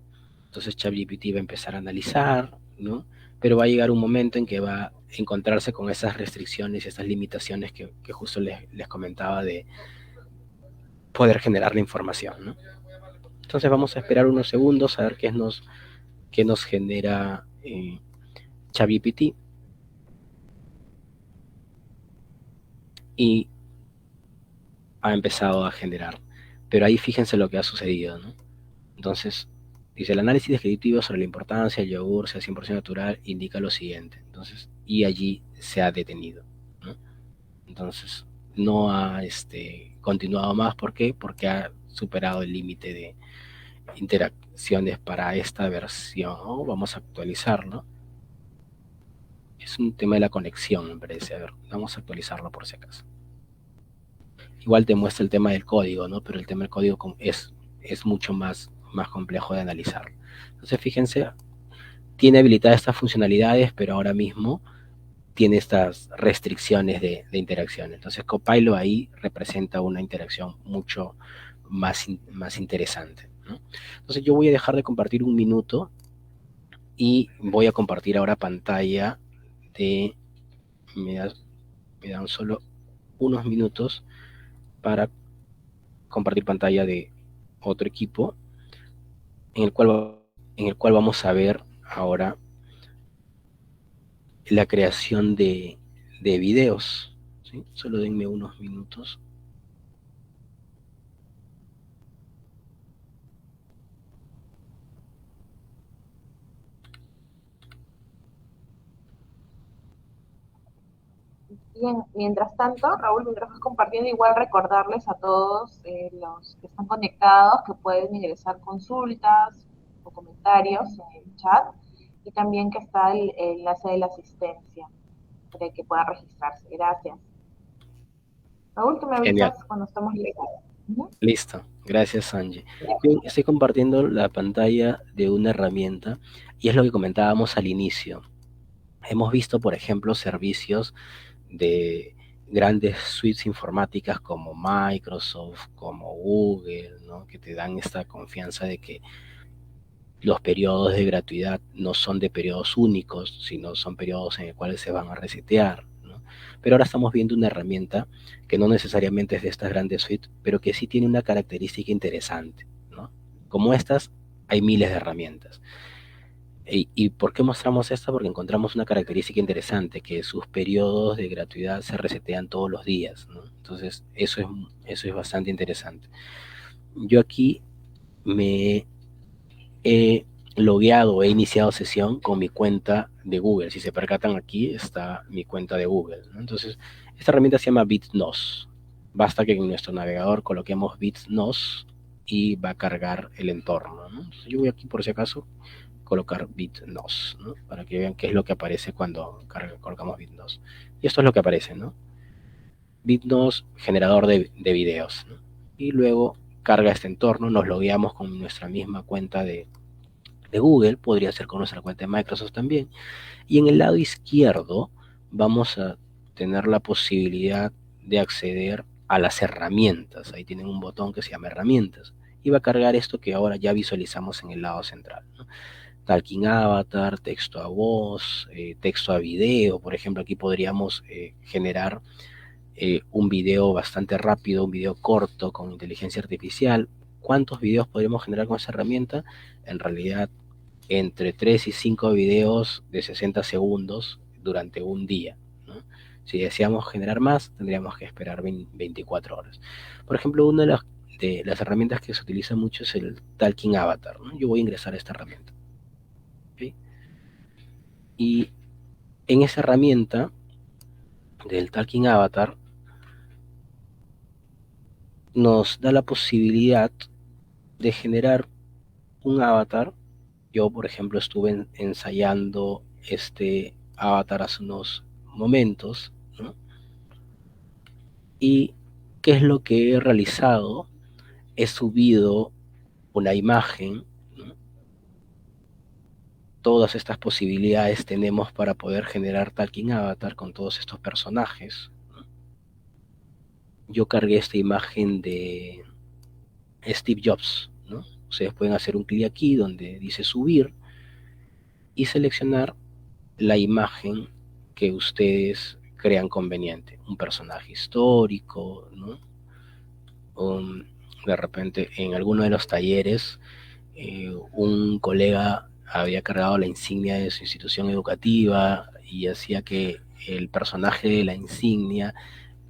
Entonces ChatGPT va a empezar a analizar, ¿no? Pero va a llegar un momento en que va a encontrarse con esas restricciones y esas limitaciones que justo les comentaba poder generar la información, ¿no? Entonces vamos a esperar unos segundos a ver qué nos genera ChatGPT. Y ha empezado a generar. Pero ahí fíjense lo que ha sucedido, ¿no? Entonces, dice, el análisis descriptivo sobre la importancia del yogur sea 100% natural indica lo siguiente. Entonces, y allí se ha detenido, ¿no? Entonces, no ha continuado más. ¿Por qué? Porque ha superado el límite de interacciones para esta versión, ¿no? Vamos a actualizarlo. Es un tema de la conexión, me parece. A ver, vamos a actualizarlo por si acaso. Igual te muestra el tema del código, ¿no? Pero el tema del código es mucho más complejo de analizar. Entonces, fíjense, tiene habilitadas estas funcionalidades, pero ahora mismo tiene estas restricciones de interacción. Entonces, Copilot ahí representa una interacción mucho más interesante, ¿no? Entonces, yo voy a dejar de compartir un minuto y voy a compartir ahora pantalla de... Me dan solo unos minutos para compartir pantalla de otro equipo en el cual vamos a ver ahora la creación de videos, ¿sí? Solo denme unos minutos. Bien, mientras tanto, Raúl, mientras vas compartiendo, igual recordarles a todos los que están conectados que pueden ingresar consultas o comentarios en el chat y también que está el enlace de la asistencia para que pueda registrarse. Gracias. Raúl, tú me Genial. avisas cuando estamos listos. Listo. Gracias, Angie. Bien, estoy compartiendo la pantalla de una herramienta y es lo que comentábamos al inicio. Hemos visto, por ejemplo, servicios de grandes suites informáticas como Microsoft, como Google, ¿no? Que te dan esta confianza de que los periodos de gratuidad no son de periodos únicos, sino son periodos en los cuales se van a resetear, ¿no? Pero ahora estamos viendo una herramienta que no necesariamente es de estas grandes suites, pero que sí tiene una característica interesante, ¿no? Como estas, hay miles de herramientas. ¿Y por qué mostramos esta? Porque encontramos una característica interesante, que sus periodos de gratuidad se resetean todos los días, ¿no? Entonces, eso es bastante interesante. Yo aquí me he logueado, he iniciado sesión con mi cuenta de Google. Si se percatan, aquí está mi cuenta de Google, ¿no? Entonces, esta herramienta se llama BitNos. Basta que en nuestro navegador coloquemos BitNos y va a cargar el entorno, ¿no? Entonces, yo voy aquí, por si acaso, colocar BitNos, ¿no? Para que vean qué es lo que aparece cuando colocamos BitNos. Y esto es lo que aparece, ¿no? BitNos, generador de videos, ¿no? Y luego carga este entorno, nos logueamos con nuestra misma cuenta de Google, podría ser con nuestra cuenta de Microsoft también. Y en el lado izquierdo vamos a tener la posibilidad de acceder a las herramientas. Ahí tienen un botón que se llama herramientas. Y va a cargar esto que ahora ya visualizamos en el lado central, ¿no? Talking Avatar, texto a voz, texto a video. Por ejemplo, aquí podríamos generar un video bastante rápido, un video corto con inteligencia artificial. ¿Cuántos videos podríamos generar con esa herramienta? En realidad, entre 3 y 5 videos de 60 segundos durante un día, ¿no? Si deseamos generar más, tendríamos que esperar 24 horas. Por ejemplo, una de las herramientas que se utiliza mucho es el Talking Avatar, ¿no? Yo voy a ingresar a esta herramienta, ¿okay? Y en esa herramienta del Talking Avatar nos da la posibilidad de generar un avatar. Yo, por ejemplo, estuve ensayando este avatar hace unos momentos, ¿no? Y ¿qué es lo que he realizado? He subido una imagen, ¿no? Todas estas posibilidades tenemos para poder generar Talking Avatar con todos estos personajes, ¿no? Yo cargué esta imagen de Steve Jobs, ¿no? Ustedes pueden hacer un clic aquí donde dice subir y seleccionar la imagen que ustedes crean conveniente. Un personaje histórico, ¿no? de repente en alguno de los talleres un colega había cargado la insignia de su institución educativa y hacía que el personaje de la insignia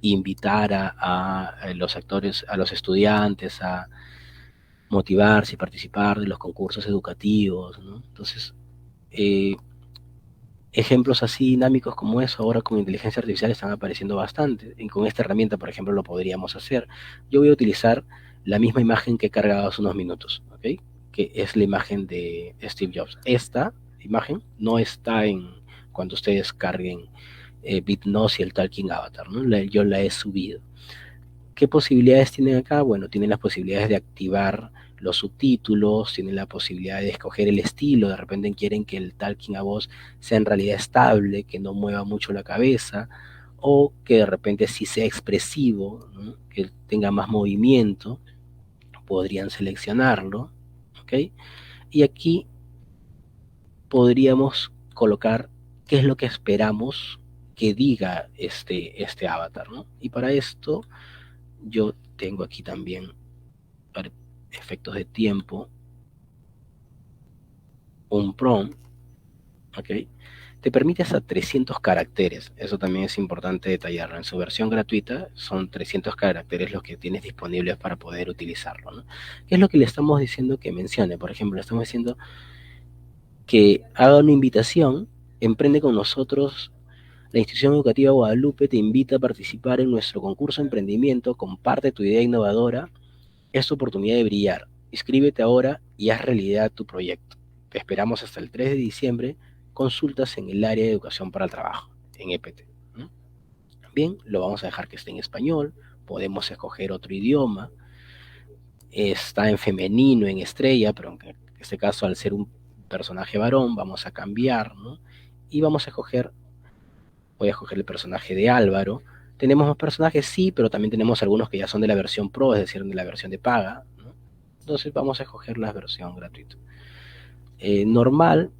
invitara a los actores, a los estudiantes a motivarse y participar de los concursos educativos, ¿no? Entonces, eh, ejemplos así dinámicos como eso ahora con inteligencia artificial están apareciendo bastante. Y con esta herramienta, por ejemplo, lo podríamos hacer. Yo voy a utilizar la misma imagen que he cargado hace unos minutos, ¿ok? Que es la imagen de Steve Jobs. Esta imagen no está en cuando ustedes carguen Bitnos y el Talking Avatar, ¿no? Yo la he subido. ¿Qué posibilidades tienen acá? Bueno, tienen las posibilidades de activar los subtítulos, tienen la posibilidad de escoger el estilo, de repente quieren que el talking a voz sea en realidad estable, que no mueva mucho la cabeza, o que de repente sí sea expresivo, ¿no? Que tenga más movimiento, podrían seleccionarlo, ¿ok? Y aquí podríamos colocar qué es lo que esperamos que diga este avatar, ¿no? Y para esto yo tengo aquí también para efectos de tiempo un prompt, ¿ok? Te permite hasta 300 caracteres, eso también es importante detallarlo. En su versión gratuita son 300 caracteres los que tienes disponibles para poder utilizarlo, ¿no? ¿Qué es lo que le estamos diciendo que mencione? Por ejemplo, le estamos diciendo que haga una invitación, emprende con nosotros. La institución educativa Guadalupe te invita a participar en nuestro concurso de emprendimiento, comparte tu idea innovadora, es tu oportunidad de brillar. Inscríbete ahora y haz realidad tu proyecto. Te esperamos hasta el 3 de diciembre. Consultas en el área de educación para el trabajo, en EPT. ¿No? Bien, lo vamos a dejar que esté en español. Podemos escoger otro idioma. Está en femenino, en estrella, pero en este caso, al ser un personaje varón, vamos a cambiar, ¿no? Y vamos a escoger, voy a escoger el personaje de Álvaro. Tenemos más personajes, sí, pero también tenemos algunos que ya son de la versión Pro, es decir, de la versión de paga, ¿no? Entonces vamos a escoger la versión gratuita. Normal,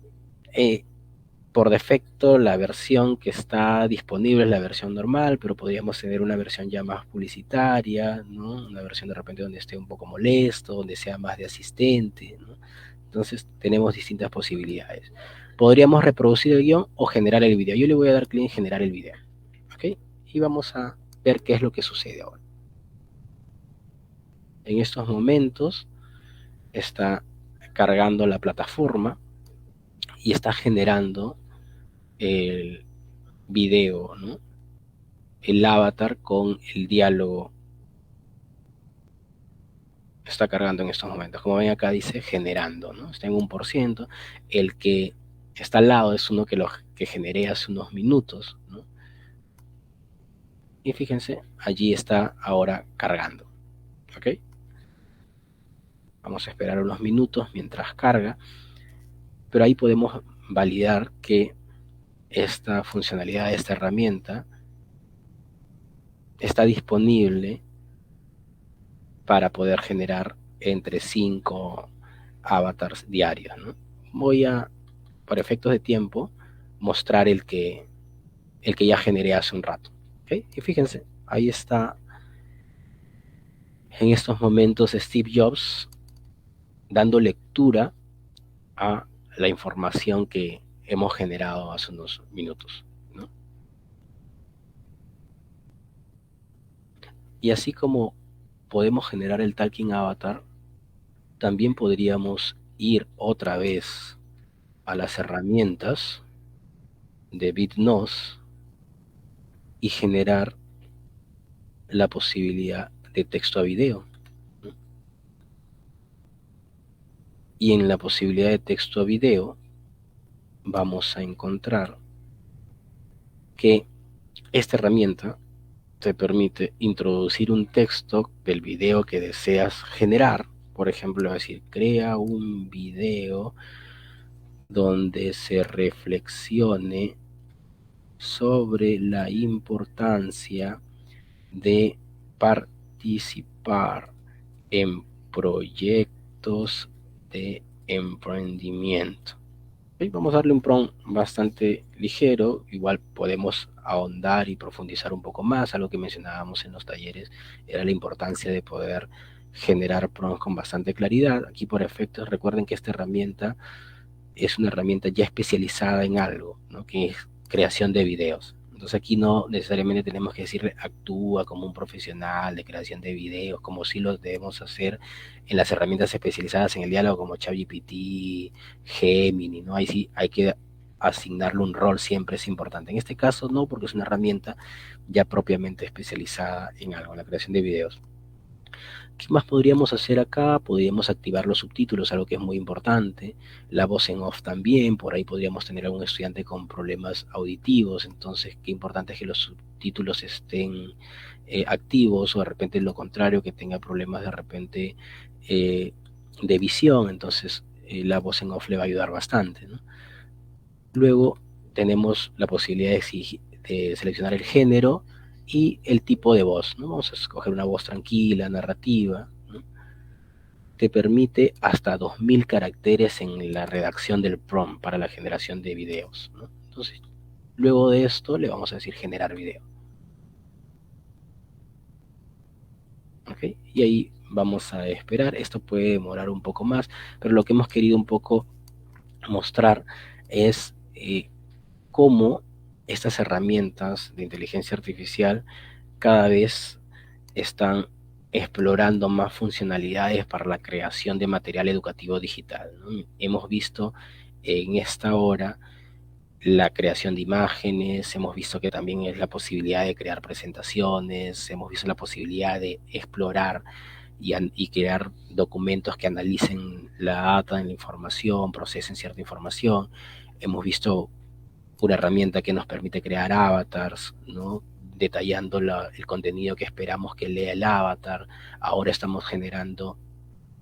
por defecto la versión que está disponible es la versión normal, pero podríamos tener una versión ya más publicitaria, ¿no? Una versión de repente donde esté un poco molesto, donde sea más de asistente, ¿no? Entonces tenemos distintas posibilidades. Podríamos reproducir el guión o generar el video. Yo le voy a dar clic en generar el video, ¿ok? Y vamos a ver qué es lo que sucede ahora. En estos momentos está cargando la plataforma y está generando el video, ¿no? El avatar con el diálogo está cargando en estos momentos. Como ven acá dice generando, ¿no? Está en 1%. El que está al lado es uno que generé hace unos minutos, ¿no? Y fíjense, allí está ahora cargando, ¿ok? Vamos a esperar unos minutos mientras carga, pero ahí podemos validar que esta funcionalidad de esta herramienta está disponible para poder generar entre 5 avatars diarios, ¿no? Voy a, por efectos de tiempo, mostrar el que ya generé hace un rato, ¿okay? Y fíjense, ahí está en estos momentos Steve Jobs dando lectura a la información que hemos generado hace unos minutos, ¿no? Y así como podemos generar el Talking Avatar, también podríamos ir otra vez a las herramientas de Bitnos y generar la posibilidad de texto a video. Y en la posibilidad de texto a video vamos a encontrar que esta herramienta te permite introducir un texto del video que deseas generar. Por ejemplo, decir, crea un video donde se reflexione sobre la importancia de participar en proyectos de emprendimiento. ¿Okay? Vamos a darle un prompt bastante ligero, igual podemos ahondar y profundizar un poco más. Algo que mencionábamos en los talleres era la importancia de poder generar prompts con bastante claridad. Aquí por efectos, recuerden que esta herramienta es una herramienta ya especializada en algo, ¿no? Que es creación de videos. Entonces aquí no necesariamente tenemos que decirle actúa como un profesional de creación de videos, como sí lo debemos hacer en las herramientas especializadas en el diálogo como ChatGPT, Gemini, ¿no? Ahí sí hay que asignarle un rol, siempre es importante. En este caso no, porque es una herramienta ya propiamente especializada en algo, en la creación de videos. ¿Qué más podríamos hacer acá? Podríamos activar los subtítulos, algo que es muy importante. La voz en off también, por ahí podríamos tener algún estudiante con problemas auditivos, entonces qué importante es que los subtítulos estén activos, o de repente lo contrario, que tenga problemas de repente de visión, entonces la voz en off le va a ayudar bastante, ¿no? Luego tenemos la posibilidad de seleccionar el género y el tipo de voz, ¿no? Vamos a escoger una voz tranquila, narrativa, ¿no? Te permite hasta 2000 caracteres en la redacción del prompt para la generación de videos, ¿no? Entonces, luego de esto le vamos a decir generar video. ¿Okay? Y ahí vamos a esperar. Esto puede demorar un poco más, pero lo que hemos querido un poco mostrar es cómo estas herramientas de inteligencia artificial cada vez están explorando más funcionalidades para la creación de material educativo digital, ¿no? Hemos visto en esta hora la creación de imágenes, hemos visto que también es la posibilidad de crear presentaciones, hemos visto la posibilidad de explorar y crear documentos que analicen la data en la información, procesen cierta información. Hemos visto una herramienta que nos permite crear avatars, ¿no? Detallando el contenido que esperamos que lea el avatar. Ahora estamos generando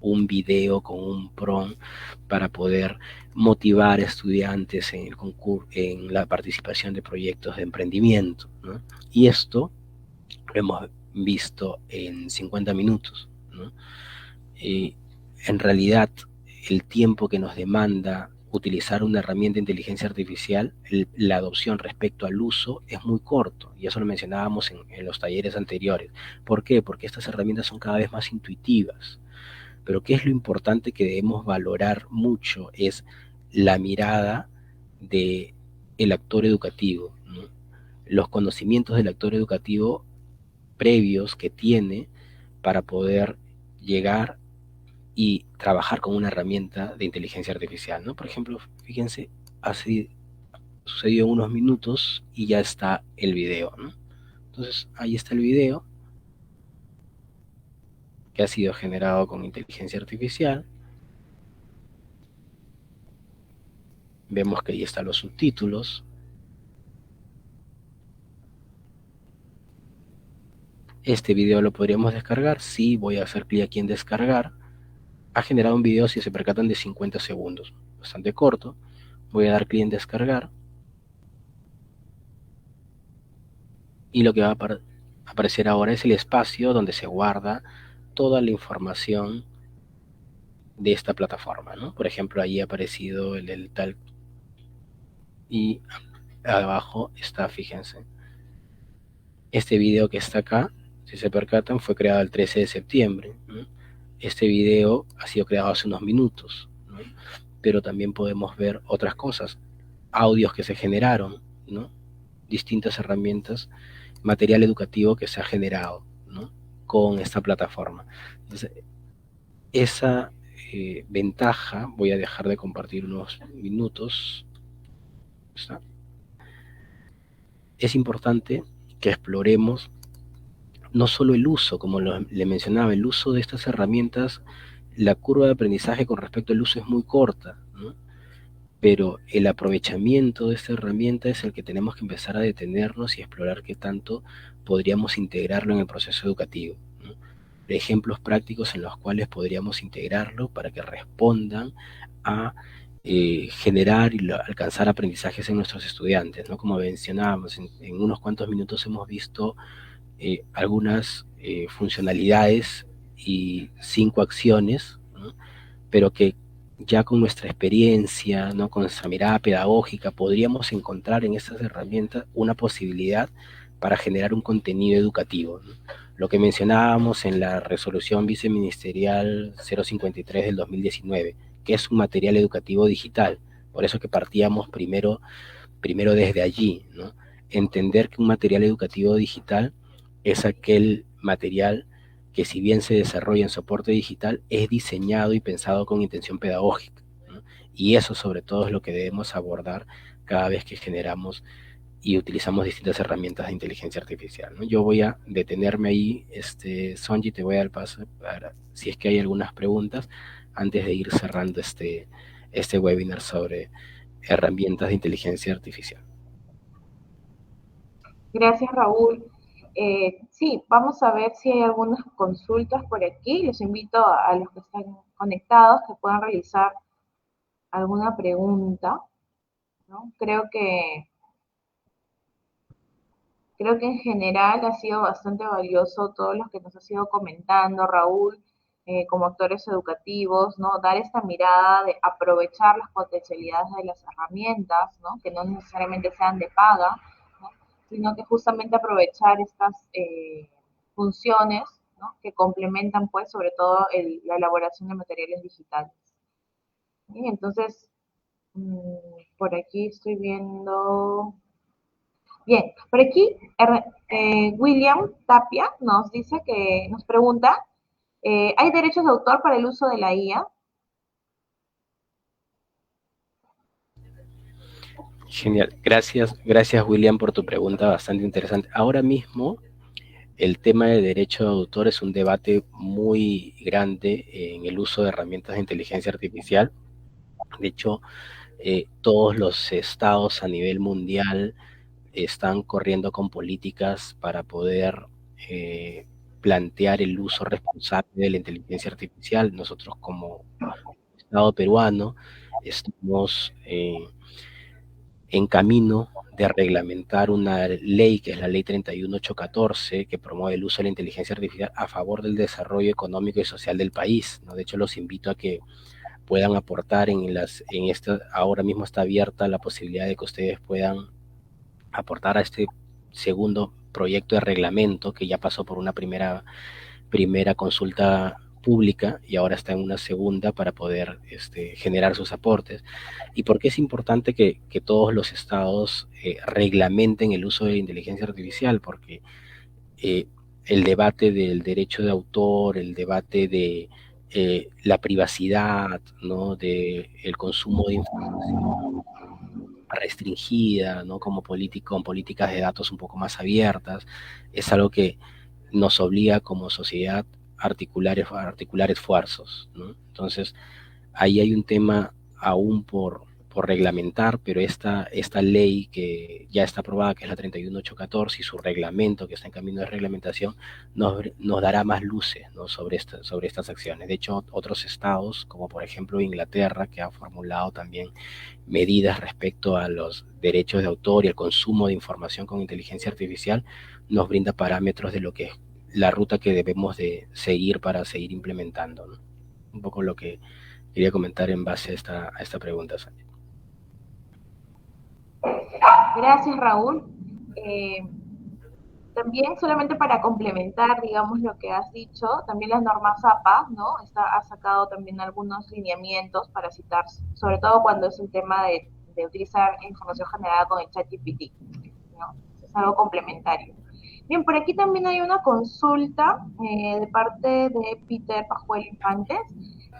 un video con un prompt para poder motivar a estudiantes en el concurso, en la participación de proyectos de emprendimiento, ¿no? Y esto lo hemos visto en 50 minutos, ¿no? En realidad, el tiempo que nos demanda utilizar una herramienta de inteligencia artificial, la adopción respecto al uso es muy corto, y eso lo mencionábamos en los talleres anteriores. ¿Por qué? Porque estas herramientas son cada vez más intuitivas. Pero ¿qué es lo importante que debemos valorar mucho? Es la mirada del actor educativo, ¿no? Los conocimientos del actor educativo previos que tiene para poder llegar y trabajar con una herramienta de inteligencia artificial, ¿no? Por ejemplo, fíjense, así sucedió unos minutos y ya está el video, ¿no? Entonces, ahí está el video que ha sido generado con inteligencia artificial. Vemos que ahí están los subtítulos. Este video lo podríamos descargar. Sí, voy a hacer clic aquí en descargar. Ha generado un video, si se percatan, de 50 segundos. Bastante corto. Voy a dar clic en descargar. Y lo que va a aparecer ahora es el espacio donde se guarda toda la información de esta plataforma, ¿no? Por ejemplo, ahí ha aparecido el tal, y abajo está, fíjense, este video que está acá, si se percatan, fue creado el 13 de septiembre, ¿no? Este video ha sido creado hace unos minutos, ¿no? Pero también podemos ver otras cosas, audios que se generaron, ¿no? Distintas herramientas, material educativo que se ha generado, ¿no? Con esta plataforma. Entonces, esa ventaja, voy a dejar de compartir unos minutos. ¿Está? Es importante que exploremos no solo el uso, como le mencionaba, el uso de estas herramientas. La curva de aprendizaje con respecto al uso es muy corta, ¿no? Pero el aprovechamiento de esta herramienta es el que tenemos que empezar a detenernos y explorar qué tanto podríamos integrarlo en el proceso educativo, ¿no? Ejemplos prácticos en los cuales podríamos integrarlo para que respondan a generar y alcanzar aprendizajes en nuestros estudiantes, ¿no? Como mencionábamos, en unos cuantos minutos hemos visto algunas funcionalidades y 5 acciones, ¿no? Pero que ya con nuestra experiencia, ¿no? Con nuestra mirada pedagógica, podríamos encontrar en estas herramientas una posibilidad para generar un contenido educativo, ¿no? Lo que mencionábamos en la resolución viceministerial 053 del 2019, que es un material educativo digital. Por eso que partíamos primero desde allí, ¿no? Entender que un material educativo digital es aquel material que, si bien se desarrolla en soporte digital, es diseñado y pensado con intención pedagógica, ¿no? Y eso sobre todo es lo que debemos abordar cada vez que generamos y utilizamos distintas herramientas de inteligencia artificial, ¿no? Yo voy a detenerme ahí, Sonji, te voy a dar paso para si es que hay algunas preguntas antes de ir cerrando este webinar sobre herramientas de inteligencia artificial. Gracias, Raúl. Sí, vamos a ver si hay algunas consultas por aquí. Los invito a los que están conectados que puedan realizar alguna pregunta, ¿no? Creo que en general ha sido bastante valioso todo lo que nos ha sido comentando Raúl, como actores educativos, ¿no? Dar esta mirada de aprovechar las potencialidades de las herramientas, ¿no? Que no necesariamente sean de paga, ¿no? Sino que justamente aprovechar estas funciones, ¿no? Que complementan, pues, sobre todo la elaboración de materiales digitales. ¿Sí? Entonces, por aquí estoy viendo. Bien, por aquí William Tapia nos dice que nos pregunta, ¿hay derechos de autor para el uso de la IA? Genial, gracias William por tu pregunta bastante interesante. Ahora mismo el tema de derecho de autor es un debate muy grande en el uso de herramientas de inteligencia artificial. De hecho, todos los estados a nivel mundial están corriendo con políticas para poder plantear el uso responsable de la inteligencia artificial. Nosotros como Estado peruano estamos en camino de reglamentar una ley que es la ley 31814, que promueve el uso de la inteligencia artificial a favor del desarrollo económico y social del país, ¿no? De hecho, los invito a que puedan aportar ahora mismo está abierta la posibilidad de que ustedes puedan aportar a este segundo proyecto de reglamento que ya pasó por una primera consulta pública y ahora está en una segunda para poder generar sus aportes. ¿Y por qué es importante que todos los estados reglamenten el uso de la inteligencia artificial? Porque eh, el debate del derecho de autor, el debate de la privacidad, ¿no? De el consumo de información restringida, ¿no? Como con políticas de datos un poco más abiertas, es algo que nos obliga como sociedad a articular esfuerzos, ¿no? Entonces, ahí hay un tema aún por reglamentar, pero esta ley que ya está aprobada, que es la 31814, y su reglamento que está en camino de reglamentación, nos dará más luces, ¿no? sobre estas acciones. De hecho, otros estados, como por ejemplo Inglaterra, que ha formulado también medidas respecto a los derechos de autor y el consumo de información con inteligencia artificial, nos brinda parámetros de lo que es la ruta que debemos de seguir para seguir implementando, ¿no? Un poco lo que quería comentar en base a esta pregunta, Sonia. Gracias, Raúl. También solamente para complementar, digamos, lo que has dicho, también las normas APA, ¿no? Ha sacado también algunos lineamientos para citar, sobre todo cuando es el tema de utilizar información generada con el ChatGPT, ¿no? Es algo complementario. Bien, por aquí también hay una consulta de parte de Peter Pajuelo Infantes.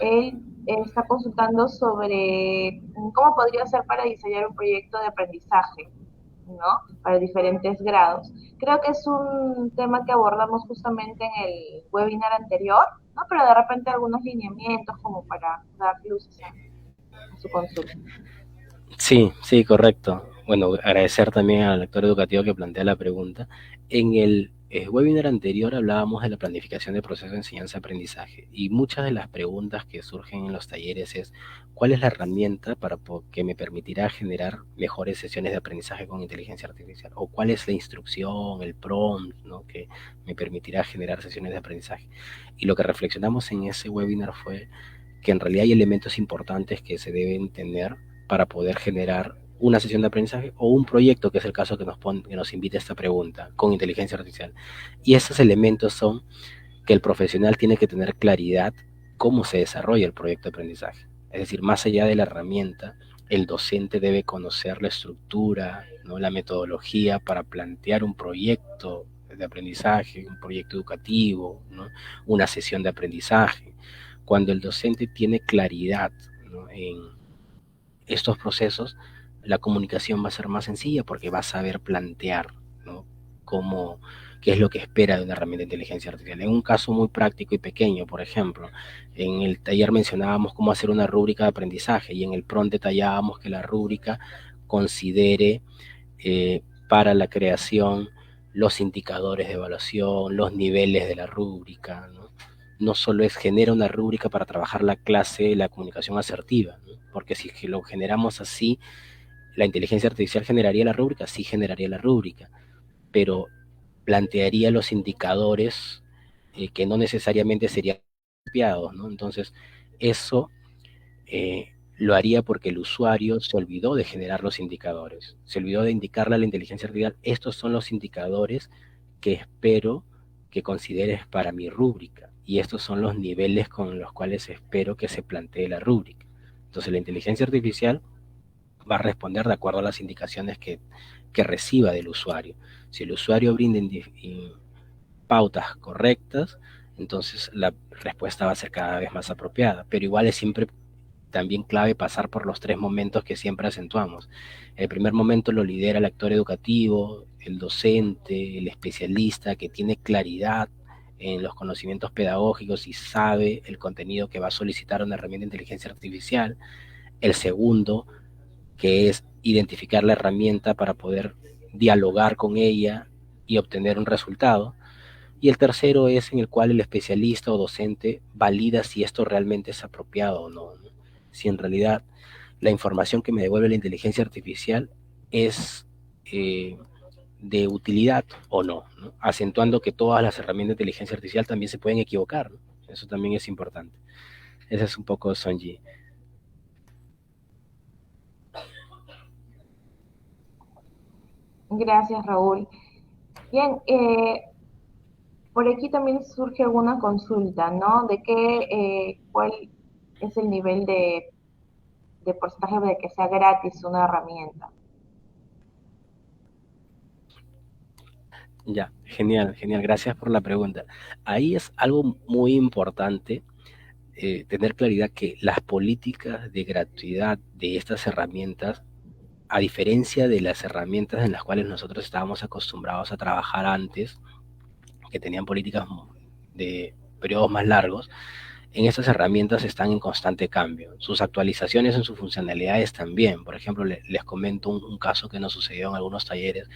Él está consultando sobre cómo podría ser para diseñar un proyecto de aprendizaje, ¿no? Para diferentes grados. Creo que es un tema que abordamos justamente en el webinar anterior, ¿no? Pero de repente algunos lineamientos como para dar luces a su consulta. Sí, sí, correcto. Bueno, agradecer también al actor educativo que plantea la pregunta. En el webinar anterior hablábamos de la planificación de proceso de enseñanza-aprendizaje y muchas de las preguntas que surgen en los talleres es ¿cuál es la herramienta que me permitirá generar mejores sesiones de aprendizaje con inteligencia artificial? ¿O cuál es la instrucción, el prompt, ¿no? que me permitirá generar sesiones de aprendizaje? Y lo que reflexionamos en ese webinar fue que en realidad hay elementos importantes que se deben tener para poder generar una sesión de aprendizaje o un proyecto, que es el caso que nos invita a esta pregunta, con inteligencia artificial. Y esos elementos son que el profesional tiene que tener claridad cómo se desarrolla el proyecto de aprendizaje. Es decir, más allá de la herramienta, el docente debe conocer la estructura, ¿no?, la metodología para plantear un proyecto de aprendizaje, un proyecto educativo, ¿no?, una sesión de aprendizaje. Cuando el docente tiene claridad, ¿no?, en estos procesos, la comunicación va a ser más sencilla porque va a saber plantear, ¿no?, cómo, qué es lo que espera de una herramienta de inteligencia artificial. En un caso muy práctico y pequeño, por ejemplo, en el taller mencionábamos cómo hacer una rúbrica de aprendizaje y en el prompt detallábamos que la rúbrica considere para la creación los indicadores de evaluación, los niveles de la rúbrica, ¿no? No solo es genera una rúbrica para trabajar la clase, la comunicación asertiva, ¿no? Porque si lo generamos así, la inteligencia artificial generaría la rúbrica, sí generaría la rúbrica, pero plantearía los indicadores que no necesariamente serían apropiados, ¿no? Entonces, eso lo haría porque el usuario se olvidó de generar los indicadores, se olvidó de indicarle a la inteligencia artificial, estos son los indicadores que espero que consideres para mi rúbrica, y estos son los niveles con los cuales espero que se plantee la rúbrica. Entonces la inteligencia artificial va a responder de acuerdo a las indicaciones que reciba del usuario. Si el usuario brinda pautas correctas, entonces la respuesta va a ser cada vez más apropiada, pero igual es siempre también clave pasar por los tres momentos que siempre acentuamos. El primer momento lo lidera el actor educativo, el docente, el especialista que tiene claridad en los conocimientos pedagógicos y sabe el contenido que va a solicitar una herramienta de inteligencia artificial. El segundo, que es identificar la herramienta para poder dialogar con ella y obtener un resultado. Y el tercero es en el cual el especialista o docente valida si esto realmente es apropiado o no, ¿no? Si en realidad la información que me devuelve la inteligencia artificial es de utilidad o no, ¿no? Acentuando que todas las herramientas de inteligencia artificial también se pueden equivocar, ¿no? Eso también es importante. Ese es un poco Sonji. Gracias, Raúl. Bien, por aquí también surge alguna consulta, ¿no? De qué, cuál es el nivel de porcentaje de que sea gratis una herramienta. Ya, genial, genial. Gracias por la pregunta. Ahí es algo muy importante tener claridad que las políticas de gratuidad de estas herramientas, a diferencia de las herramientas en las cuales nosotros estábamos acostumbrados a trabajar antes, que tenían políticas de periodos más largos, en estas herramientas están en constante cambio. Sus actualizaciones en sus funcionalidades también. Por ejemplo, les comento un caso que nos sucedió en algunos talleres.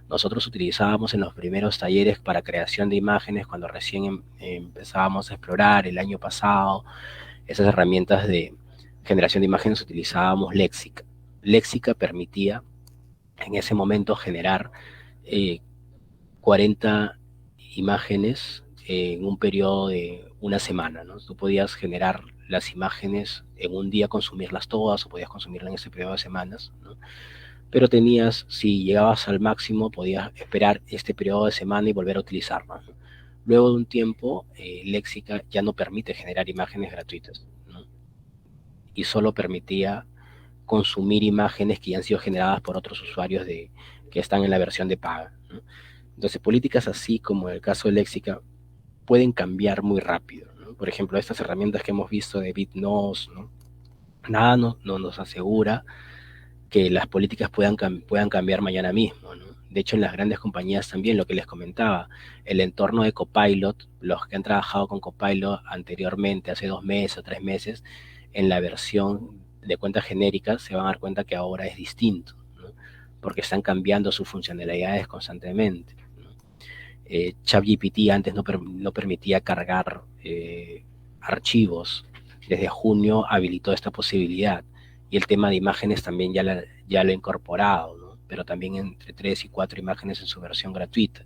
Nosotros utilizábamos en los primeros talleres para creación de imágenes, cuando recién empezábamos a explorar el año pasado, esas herramientas de generación de imágenes utilizábamos Léxica. Léxica permitía en ese momento generar 40 imágenes en un periodo de una semana, ¿no? Tú podías generar las imágenes en un día, consumirlas todas, o podías consumirlas en ese periodo de semanas, ¿no? Pero tenías, si llegabas al máximo, podías esperar este periodo de semana y volver a utilizarlas, ¿no? Luego de un tiempo, Léxica ya no permite generar imágenes gratuitas, ¿no? Y solo permitía consumir imágenes que ya han sido generadas por otros usuarios que están en la versión de paga, ¿no? Entonces, políticas así como el caso de Léxica pueden cambiar muy rápido, ¿no? Por ejemplo, estas herramientas que hemos visto de BitNose, ¿no? Nada no nos asegura que las políticas puedan cambiar mañana mismo, ¿no? De hecho, en las grandes compañías también, lo que les comentaba, el entorno de Copilot, los que han trabajado con Copilot anteriormente, hace 2 meses o 3 meses, en la versión de cuentas genéricas, se van a dar cuenta que ahora es distinto, ¿no? Porque están cambiando sus funcionalidades constantemente, ¿no? ChatGPT antes no permitía cargar archivos. Desde junio habilitó esta posibilidad. Y el tema de imágenes también ya lo ha incorporado, ¿no? Pero también entre 3 y 4 imágenes en su versión gratuita.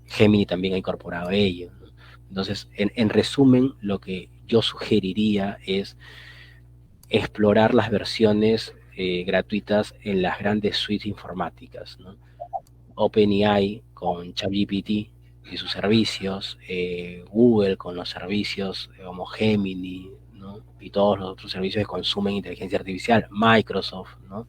Gemini también ha incorporado ello, ¿no? Entonces, en resumen, lo que yo sugeriría es explorar las versiones gratuitas en las grandes suites informáticas, ¿no? OpenAI con ChatGPT y sus servicios, Google con los servicios como Gemini, ¿no? Y todos los otros servicios que consumen inteligencia artificial, Microsoft, ¿no?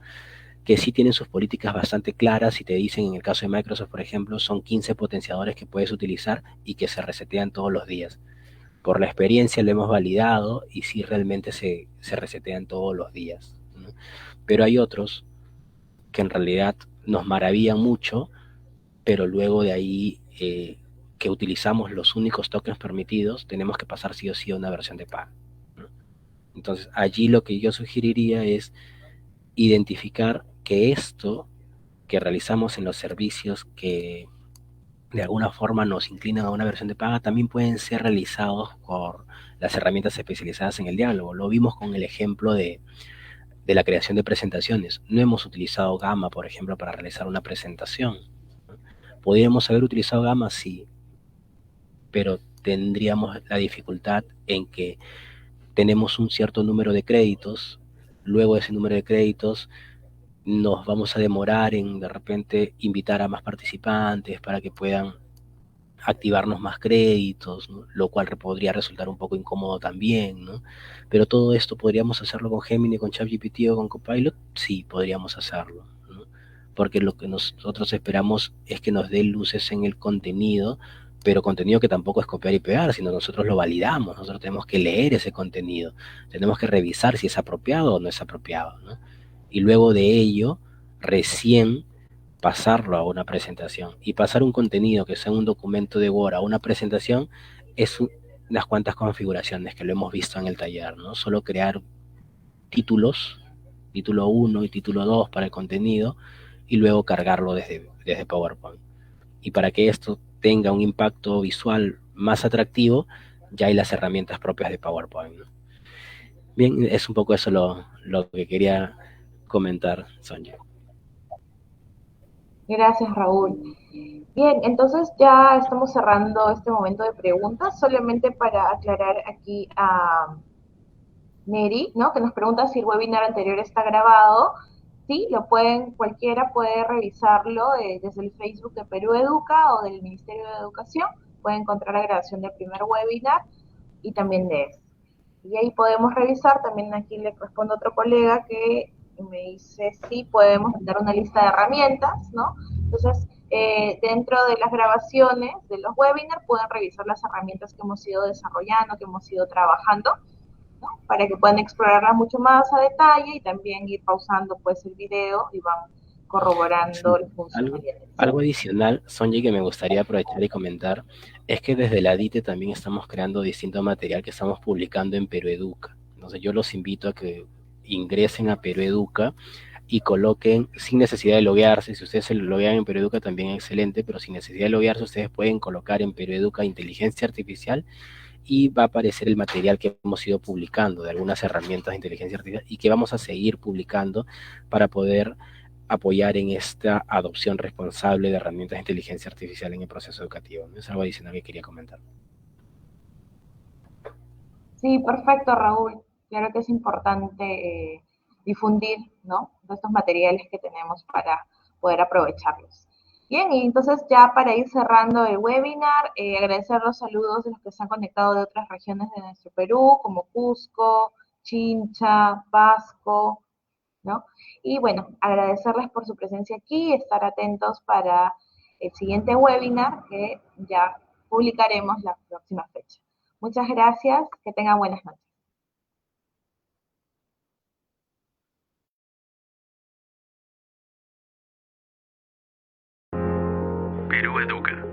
Que sí tienen sus políticas bastante claras y te dicen, en el caso de Microsoft, por ejemplo, son 15 potenciadores que puedes utilizar y que se resetean todos los días. Por la experiencia lo hemos validado y sí realmente se resetean todos los días, ¿no? Pero hay otros que en realidad nos maravillan mucho, pero luego de ahí que utilizamos los únicos tokens permitidos, tenemos que pasar sí o sí a una versión de pago, ¿no? Entonces allí lo que yo sugeriría es identificar que esto que realizamos en los servicios que de alguna forma nos inclinan a una versión de paga también pueden ser realizados por las herramientas especializadas en el diálogo. Lo vimos con el ejemplo de la creación de presentaciones. No hemos utilizado Gamma, por ejemplo, para realizar una presentación. ¿Podríamos haber utilizado Gamma? Sí, pero tendríamos la dificultad en que tenemos un cierto número de créditos, luego de ese número de créditos nos vamos a demorar en de repente invitar a más participantes para que puedan activarnos más créditos, ¿no? Lo cual podría resultar un poco incómodo también, ¿no? Pero todo esto podríamos hacerlo con Gemini, con ChatGPT o con Copilot, sí, podríamos hacerlo, ¿no? Porque lo que nosotros esperamos es que nos dé luces en el contenido, pero contenido que tampoco es copiar y pegar, sino nosotros lo validamos, nosotros tenemos que leer ese contenido, tenemos que revisar si es apropiado o no es apropiado, ¿no? Y luego de ello, recién pasarlo a una presentación. Y pasar un contenido que sea un documento de Word a una presentación es unas cuantas configuraciones que lo hemos visto en el taller, ¿no? Solo crear títulos, título 1 y título 2 para el contenido y luego cargarlo desde PowerPoint. Y para que esto tenga un impacto visual más atractivo, ya hay las herramientas propias de PowerPoint, ¿no? Bien, es un poco eso lo que quería comentar, Sonja. Gracias, Raúl. Bien, entonces ya estamos cerrando este momento de preguntas. Solamente para aclarar aquí a Neri, ¿no? Que nos pregunta si el webinar anterior está grabado. Sí, lo pueden, cualquiera puede revisarlo desde el Facebook de Perú Educa o del Ministerio de Educación. Puede encontrar la grabación del primer webinar y también de este. Y ahí podemos revisar. También aquí le responde otro colega que me dice sí, podemos dar una lista de herramientas, ¿no? Entonces, dentro de las grabaciones de los webinars pueden revisar las herramientas que hemos ido desarrollando, que hemos ido trabajando, ¿no? Para que puedan explorarlas mucho más a detalle y también ir pausando pues el video y van corroborando Sí, las algo, funcionalidades. algo adicional, Sonji, que me gustaría aprovechar y comentar, es que desde la DITE también estamos creando distinto material que estamos publicando en Perú Educa. Entonces yo los invito a que ingresen a Perú Educa y coloquen, sin necesidad de loguearse, si ustedes se loguean en Perú Educa también excelente, pero sin necesidad de loguearse ustedes pueden colocar en Perú Educa inteligencia artificial y va a aparecer el material que hemos ido publicando de algunas herramientas de inteligencia artificial y que vamos a seguir publicando para poder apoyar en esta adopción responsable de herramientas de inteligencia artificial en el proceso educativo. Es algo adicional que quería comentar. Sí, perfecto, Raúl. Claro que es importante difundir, ¿no? Estos materiales que tenemos para poder aprovecharlos. Bien, y entonces ya para ir cerrando el webinar, agradecer los saludos de los que se han conectado de otras regiones de nuestro Perú, como Cusco, Chincha, Pasco, ¿no? Y bueno, agradecerles por su presencia aquí, estar atentos para el siguiente webinar que ya publicaremos la próxima fecha. Muchas gracias, que tengan buenas noches. Perú Educa.